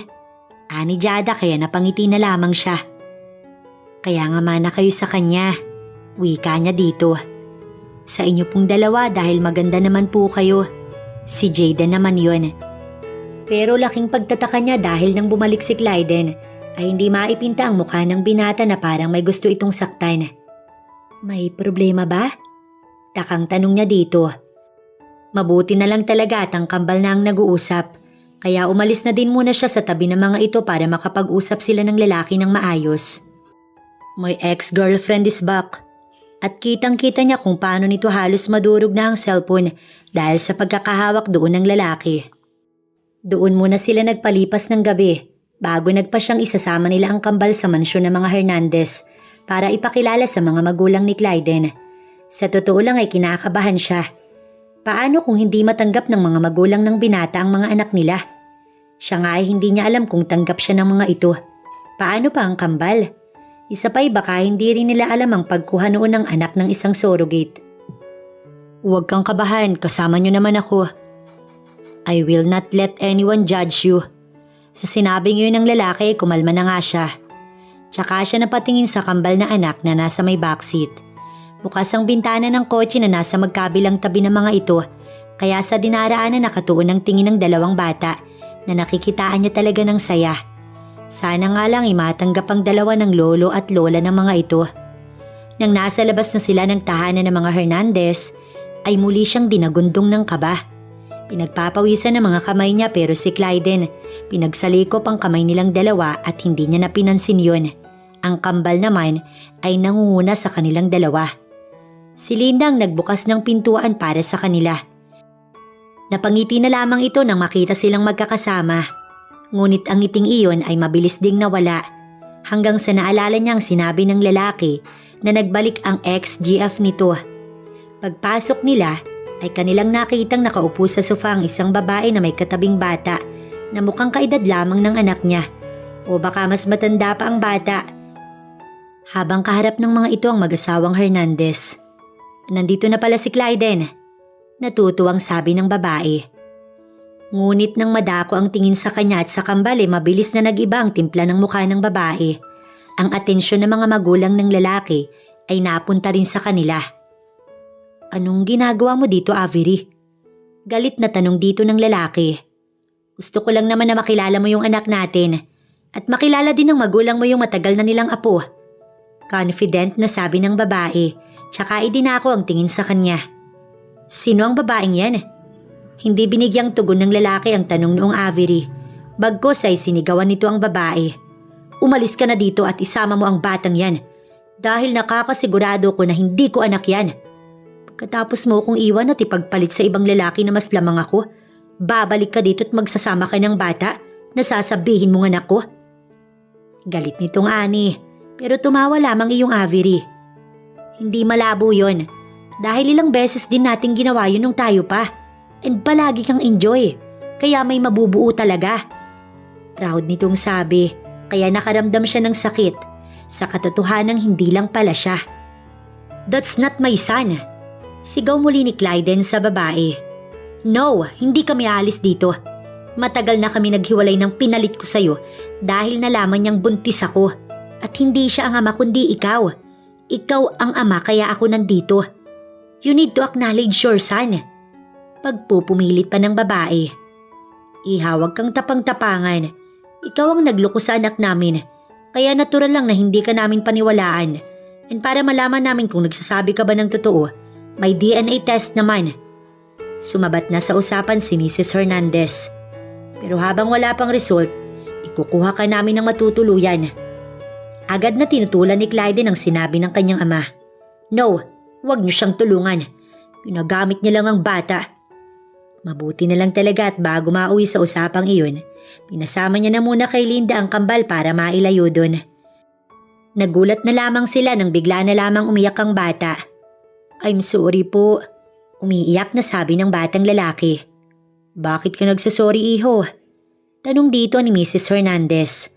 Ani Jada kaya napangiti na lamang siya. Kaya nga mana kayo sa kanya. Wika niya dito. Sa inyo pong dalawa dahil maganda naman po kayo. Si Jada naman yun. Pero laking pagtataka niya dahil nang bumalik si Clyden ay hindi maipinta ang mukha ng binata na parang may gusto itong saktan. May problema ba? Takang tanong niya dito. Mabuti na lang talaga at ang kambal na ang nag-uusap. Kaya umalis na din muna siya sa tabi ng mga ito para makapag-usap sila ng lalaki ng maayos. My ex-girlfriend is back. At kitang-kita niya kung paano nito halos madurog na ang cellphone dahil sa pagkakahawak doon ng lalaki. Doon muna sila nagpalipas ng gabi bago nagpa siyang isasama nila ang kambal sa mansyon ng mga Hernandez para ipakilala sa mga magulang ni Clyden. Sa totoo lang ay kinakabahan siya. Paano kung hindi matanggap ng mga magulang ng binata ang mga anak nila? Siya nga ay hindi niya alam kung tanggap siya ng mga ito. Paano pa ang kambal? Isa pa'y baka hindi rin nila alam ang pagkuha noon ng anak ng isang surrogate. Huwag kang kabahan, kasama niyo naman ako. I will not let anyone judge you. Sa sinabi ngayon ng lalaki, kumalma na nga siya. Tsaka siya napatingin sa kambal na anak na nasa may backseat. Bukas ang bintana ng kotse na nasa magkabilang tabi ng mga ito, kaya sa dinaraanan nakatuon ang tingin ng dalawang bata na nakikitaan niya talaga ng saya. Sana nga lang matanggap ang dalawa ng lolo at lola ng mga ito. Nang nasa labas na sila ng tahanan ng mga Hernandez, ay muli siyang dinagundong ng kaba. Pinagpapawisan ng mga kamay niya pero si Clyden, pinagsalikop ang kamay nilang dalawa at hindi niya napinansin yun. Ang kambal naman ay nangunguna sa kanilang dalawa. Si Linda ang nagbukas ng pintuan para sa kanila. Napangiti na lamang ito nang makita silang magkakasama. Ngunit ang ngiting iyon ay mabilis ding nawala hanggang sa naalala niyang sinabi ng lalaki na nagbalik ang ex-GF nito. Pagpasok nila ay kanilang nakitang nakaupo sa sofa ang isang babae na may katabing bata na mukhang kaedad lamang ng anak niya o baka mas matanda pa ang bata. Habang kaharap ng mga ito ang mag-asawang Hernandez. Nandito na pala si Clyden. Natutuwang sabi ng babae. Ngunit nang madako ang tingin sa kanya at sa kambal mabilis na nag-iba ang timpla ng mukha ng babae. Ang atensyon ng mga magulang ng lalaki ay napunta rin sa kanila. Anong ginagawa mo dito, Avery? Galit na tanong dito ng lalaki. Gusto ko lang naman na makilala mo yung anak natin at makilala din ng magulang mo yung matagal na nilang apo. Confident na sabi ng babae, tsaka idinako ang tingin sa kanya. Sino ang babaeng yan? Hindi binigyang tugon ng lalaki ang tanong noong Avery. Bagkos ay sinigawan nito ang babae. Umalis ka na dito at isama mo ang batang yan dahil nakakasigurado ko na hindi ko anak yan. Pagkatapos mo kong iwan at ipagpalit sa ibang lalaki na mas lamang ako, babalik ka dito at magsasama ka ng bata na sasabihin mong anak ko. Galit nitong ani, pero tumawa lamang iyong Avery. Hindi malabo yon dahil ilang beses din nating ginawa yun nung tayo pa and palagi kang enjoy, kaya may mabubuo talaga. Proud nitong sabi, kaya nakaramdam siya ng sakit sa katotohanang hindi lang pala siya. That's not my son. Sigaw muli ni Clyden sa babae. No, hindi kami aalis dito. Matagal na kami naghiwalay ng pinalit ko sa'yo dahil nalaman niyang buntis ako. At hindi siya ang ama kundi ikaw. Ikaw ang ama kaya ako nandito. You need to acknowledge your son. Pagpupumilit pa ng babae. Ihawag kang tapang-tapangan. Ikaw ang nagloko sa anak namin. Kaya natural lang na hindi ka namin paniwalaan. And para malaman namin kung nagsasabi ka ba ng totoo, may DNA test naman. Sumabat na sa usapan si Mrs. Hernandez. Pero habang wala pang result, ikukuha ka namin ng matutuluyan. Agad na tinutulan ni Clyden ang sinabi ng kanyang ama. No, huwag niyo siyang tulungan. Pinagamit niya lang ang bata. Mabuti na lang talaga at bago mauwi sa usapang iyon, pinasama niya na muna kay Linda ang kambal para mailayo doon. Nagulat na lamang sila nang bigla na lamang umiyak ang bata. "I'm sorry po." Umiiyak na sabi ng batang lalaki. "Bakit ka nagsasorry, iho?" Tanong dito ni Mrs. Hernandez.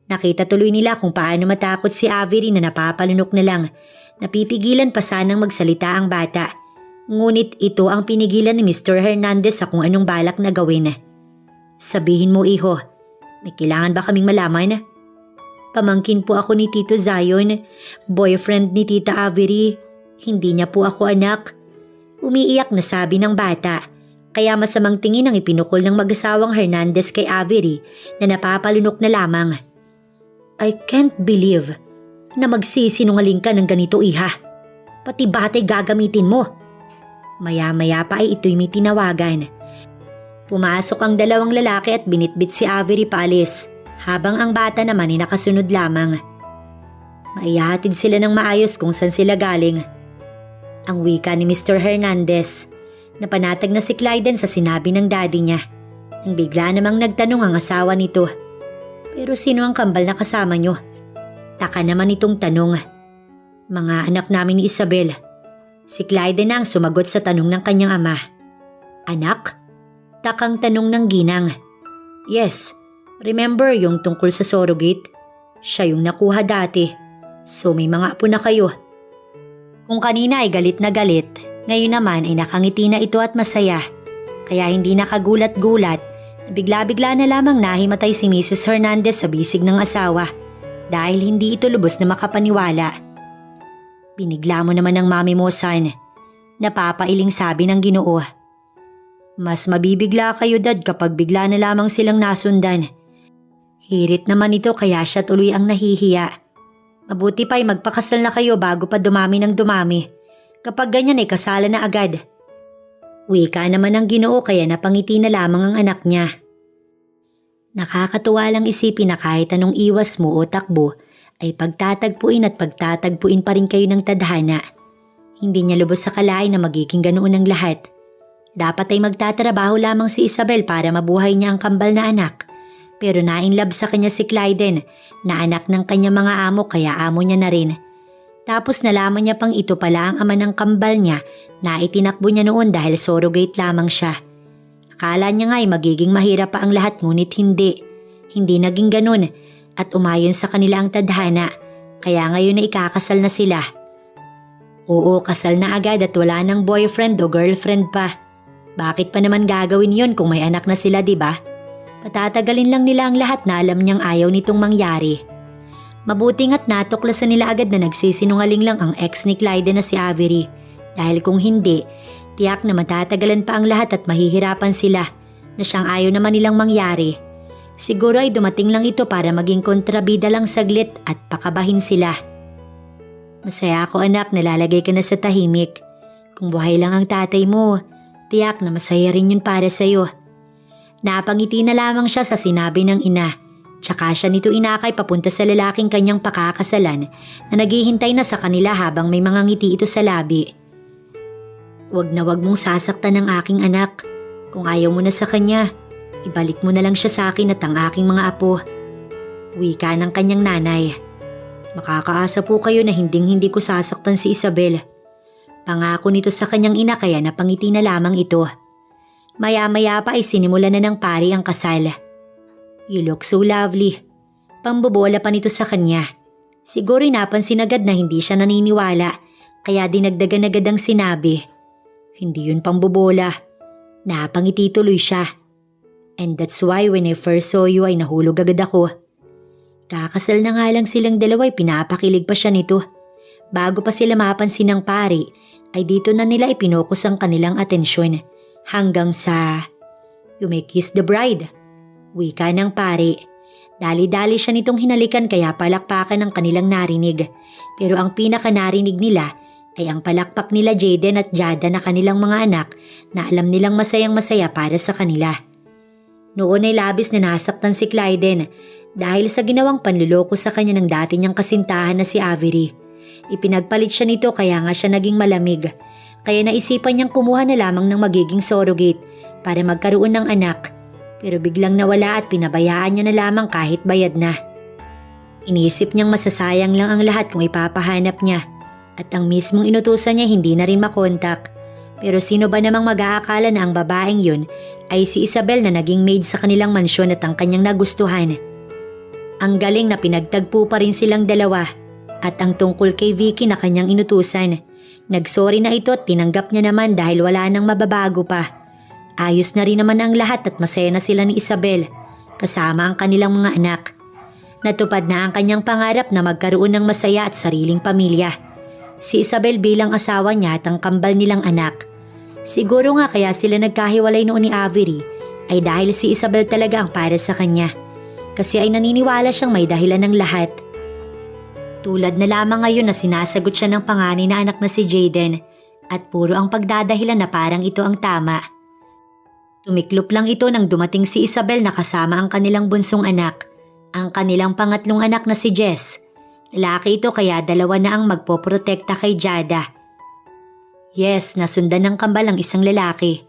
Nakita tuloy nila kung paano matakot si Avery na napapalunok na lang. Napipigilan pa sanang magsalita ang bata. Ngunit ito ang pinigilan ni Mr. Hernandez sa kung anong balak na gawin. "Sabihin mo, iho, may kailangan ba kaming malaman?" "Pamangkin po ako ni Tito Zion, boyfriend ni Tita Avery. Hindi niya po ako anak." Umiiyak na sabi ng bata. Kaya masamang tingin ang ipinukol ng mag-asawang Hernandez kay Avery na napapalunok na lamang. "I can't believe na magsisinungaling ka ng ganito, iha. Pati batay gagamitin mo." Maya-maya pa ay ito'y may tinawagan. Pumasok ang dalawang lalaki at binitbit si Avery paalis, habang ang bata naman ay nakasunod lamang. Maihatid sila ng maayos kung saan sila galing. Ang wika ni Mr. Hernandez. Napanatag na si Clyden sa sinabi ng daddy niya. Nang bigla namang nagtanong ang asawa nito. "Pero sino ang kambal na kasama niyo?" Taka naman itong tanong. "Mga anak namin ni Isabel." Si Clyden na ang sumagot sa tanong ng kanyang ama. "Anak?" Takang tanong ng ginang. "Yes, remember yung tungkol sa surrogate? Siya yung nakuha dati. So may mga apo na kayo." Kung kanina ay galit na galit, ngayon naman ay nakangiti na ito at masaya. Kaya hindi nakagulat-gulat na bigla-bigla na lamang nahimatay si Mrs. Hernandez sa bisig ng asawa dahil hindi ito lubos na makapaniwala. "Binigla mo naman ang mami mo, son." Napapailing sabi ng Ginoo. "Mas mabibigla kayo, dad, kapag bigla na lamang silang nasundan." Hirit naman ito kaya siya tuloy ang nahihiya. Mabuti pa'y magpakasal na kayo bago pa dumami ng dumami. Kapag ganyan ay kasalan na agad. Wika naman ng Ginoo kaya napangiti na lamang ang anak niya. Nakakatuwa lang isipin na kahit anong iwas mo o takbo ay pagtatagpuin at pagtatagpuin pa rin kayo ng tadhana. Hindi niya lubos sa kalain na magiging ganoon ang lahat. Dapat ay magtatrabaho lamang si Isabel para mabuhay niya ang kambal na anak. Pero na-inlove sa kanya si Clyden na anak ng kanyang mga amo kaya amo niya na rin. Tapos nalaman niya pang ito pala ang ama ng kambal niya na itinakbo niya noon dahil surrogate lamang siya. Akala niya nga ay magiging mahirap pa ang lahat ngunit hindi. Hindi naging ganun at umayon sa kanila ang tadhana kaya ngayon na ikakasal na sila. Oo, kasal na agad at wala nang boyfriend o girlfriend pa. Bakit pa naman gagawin yon kung may anak na sila, diba? Patatagalin lang nila ang lahat na alam niyang ayaw nitong mangyari. Mabuti nga't natuklasan nila agad na nagsisinungaling lang ang ex ni Clyden na si Avery. Dahil kung hindi, tiyak na matatagalan pa ang lahat at mahihirapan sila na siyang ayaw naman nilang mangyari. Siguro ay dumating lang ito para maging kontrabida lang saglit at pakabahin sila. Masaya ako, anak, nalalagay ka na sa tahimik. Kung buhay lang ang tatay mo, tiyak na masaya rin yun para sa'yo. Napangiti na lamang siya sa sinabi ng ina. Tsaka siya nito inakay papunta sa lalaking kanyang pakakasalan na naghihintay na sa kanila habang may mga ngiti ito sa labi. Wag na wag mong sasaktan ng aking anak. Kung ayaw mo na sa kanya, ibalik mo na lang siya sa akin at ang aking mga apo. Wika ng kanyang nanay. Makakaasa po kayo na hinding-hindi ko sasaktan si Isabel. Pangako nito sa kanyang ina kaya napangiti na lamang ito. Maya-maya pa ay sinimula na ng pari ang kasal. You look so lovely. Pambobola pa nito sa kanya. Siguro napansin agad na hindi siya naniniwala kaya dinagdagan agad ang sinabi. Hindi yun pambobola. Napangiti tuloy siya. And that's why when I first saw you ay nahulog agad ako. Kakasal na nga lang silang dalawa ay pinapakilig pa siya nito. Bago pa sila mapansin ng pari ay dito na nila ipinokus ang kanilang atensyon. Hanggang sa, you may kiss the bride. Wika ng pari. Dali-dali siya nitong hinalikan kaya palakpakan ang kanilang narinig. Pero ang pinaka narinig nila ay ang palakpak nila Jaden at Jada na kanilang mga anak na alam nilang masayang masaya para sa kanila. Noon ay labis na nasaktan si Clyden dahil sa ginawang panluloko sa kanya ng dati niyang kasintahan na si Avery. Ipinagpalit siya nito kaya nga siya naging malamig. Kaya naisipan niyang kumuha na lamang ng magiging surrogate para magkaroon ng anak, pero biglang nawala at pinabayaan niya na lamang kahit bayad na. Iniisip niyang masasayang lang ang lahat kung ipapahanap niya at ang mismong inutusan niya hindi na rin makontak. Pero sino ba namang mag-aakala na ang babaeng yun ay si Isabel na naging maid sa kanilang mansyon at ang kanyang nagustuhan. Ang galing na pinagtagpo pa rin silang dalawa at ang tungkol kay Vicky na kanyang inutusan. Nagsorry na ito at tinanggap niya naman dahil wala nang mababago pa. Ayos na rin naman ang lahat at masaya na sila ni Isabel kasama ang kanilang mga anak. Natupad na ang kanyang pangarap na magkaroon ng masaya at sariling pamilya. Si Isabel bilang asawa niya at ang kambal nilang anak. Siguro nga kaya sila nagkahiwalay noon ni Avery ay dahil si Isabel talaga ang para sa kanya. Kasi ay naniniwala siyang may dahilan ng lahat. Tulad na lamang ngayon na sinasagot siya ng panganay na anak na si Jaden at puro ang pagdadahilan na parang ito ang tama. Tumiklop lang ito nang dumating si Isabel na kasama ang kanilang bunsong anak, ang kanilang pangatlong anak na si Jess. Lalaki ito kaya dalawa na ang magpoprotekta kay Jada. Yes, nasundan ng kambal ang isang lalaki.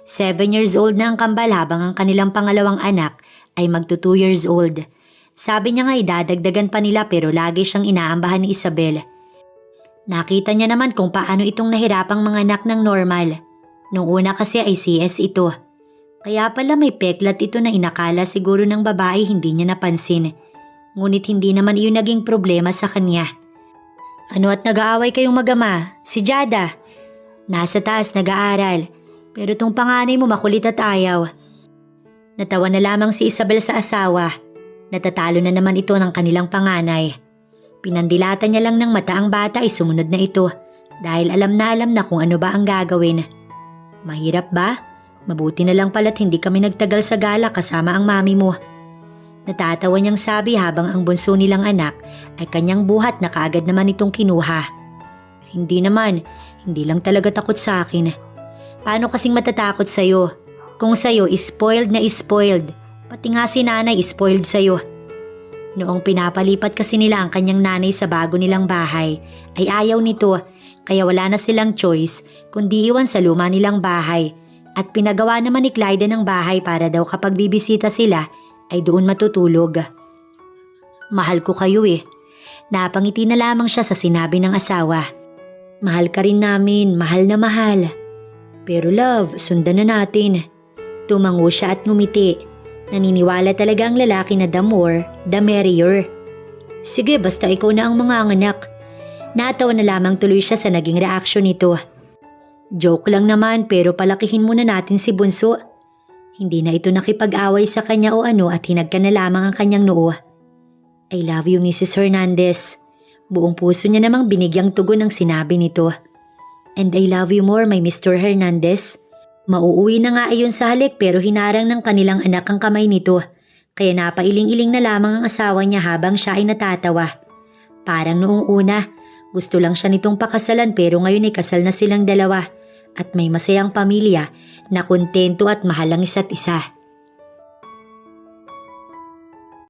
7 years old na ang kambal habang ang kanilang pangalawang anak ay magto 2 years old. Sabi niya nga idadagdagan pa nila pero lagi siyang inaambahan ni Isabel. Nakita niya naman kung paano itong nahirapang mga anak ng normal. Nung una kasi ay CS ito. Kaya pala may peklat ito na inakala siguro ng babae hindi niya napansin. Ngunit hindi naman iyon naging problema sa kanya. Ano at nag-aaway kayong magama? Si Jada. Nasa taas nag-aaral. Pero tong panganay mo makulit at ayaw. Natawa na lamang si Isabel sa asawa. Natatalo na naman ito ng kanilang panganay. Pinandilatan niya lang ng mata ang bata ay sumunod na ito dahil alam na kung ano ba ang gagawin. Mahirap ba? Mabuti na lang pala't hindi kami nagtagal sa gala kasama ang mami mo. Natatawa niyang sabi habang ang bunso nilang anak ay kanyang buhat na kaagad naman itong kinuha. Hindi naman, hindi lang talaga takot sa akin. Paano kasing matatakot sa'yo? Kung sa'yo spoiled na spoiled, pati nga si nanay spoiled sa'yo. Noong pinapalipat kasi nila ang kanyang nanay sa bago nilang bahay, ay ayaw nito kaya wala na silang choice kundi iwan sa luma nilang bahay at pinagawa naman ni Clyde ng bahay para daw kapag bibisita sila ay doon matutulog. Mahal ko kayo eh. Napangiti na lamang siya sa sinabi ng asawa. Mahal ka rin namin, mahal na mahal. Pero love, sundan na natin. Tumango siya at ngumiti. Naniniwala talaga ang lalaki na the more, the merrier. Sige, basta ikaw na ang mga anak. Natawa na lamang tuloy siya sa naging reaksyon nito. Joke lang naman pero palakihin muna natin si Bunso. Hindi na ito nakipag-away sa kanya o ano at hinagka na lamang ang kanyang noo. I love you, Mrs. Hernandez. Buong puso niya namang binigyang tugon ng sinabi nito. And I love you more, my Mr. Hernandez. Mauuwi na nga ayon sa halik pero hinarang ng kanilang anak ang kamay nito. Kaya napailing-iling na lamang ang asawa niya habang siya ay natatawa. Parang noong una, gusto lang siya nitong pakasalan pero ngayon ay kasal na silang dalawa. At may masayang pamilya na kontento at mahal ang isa't isa.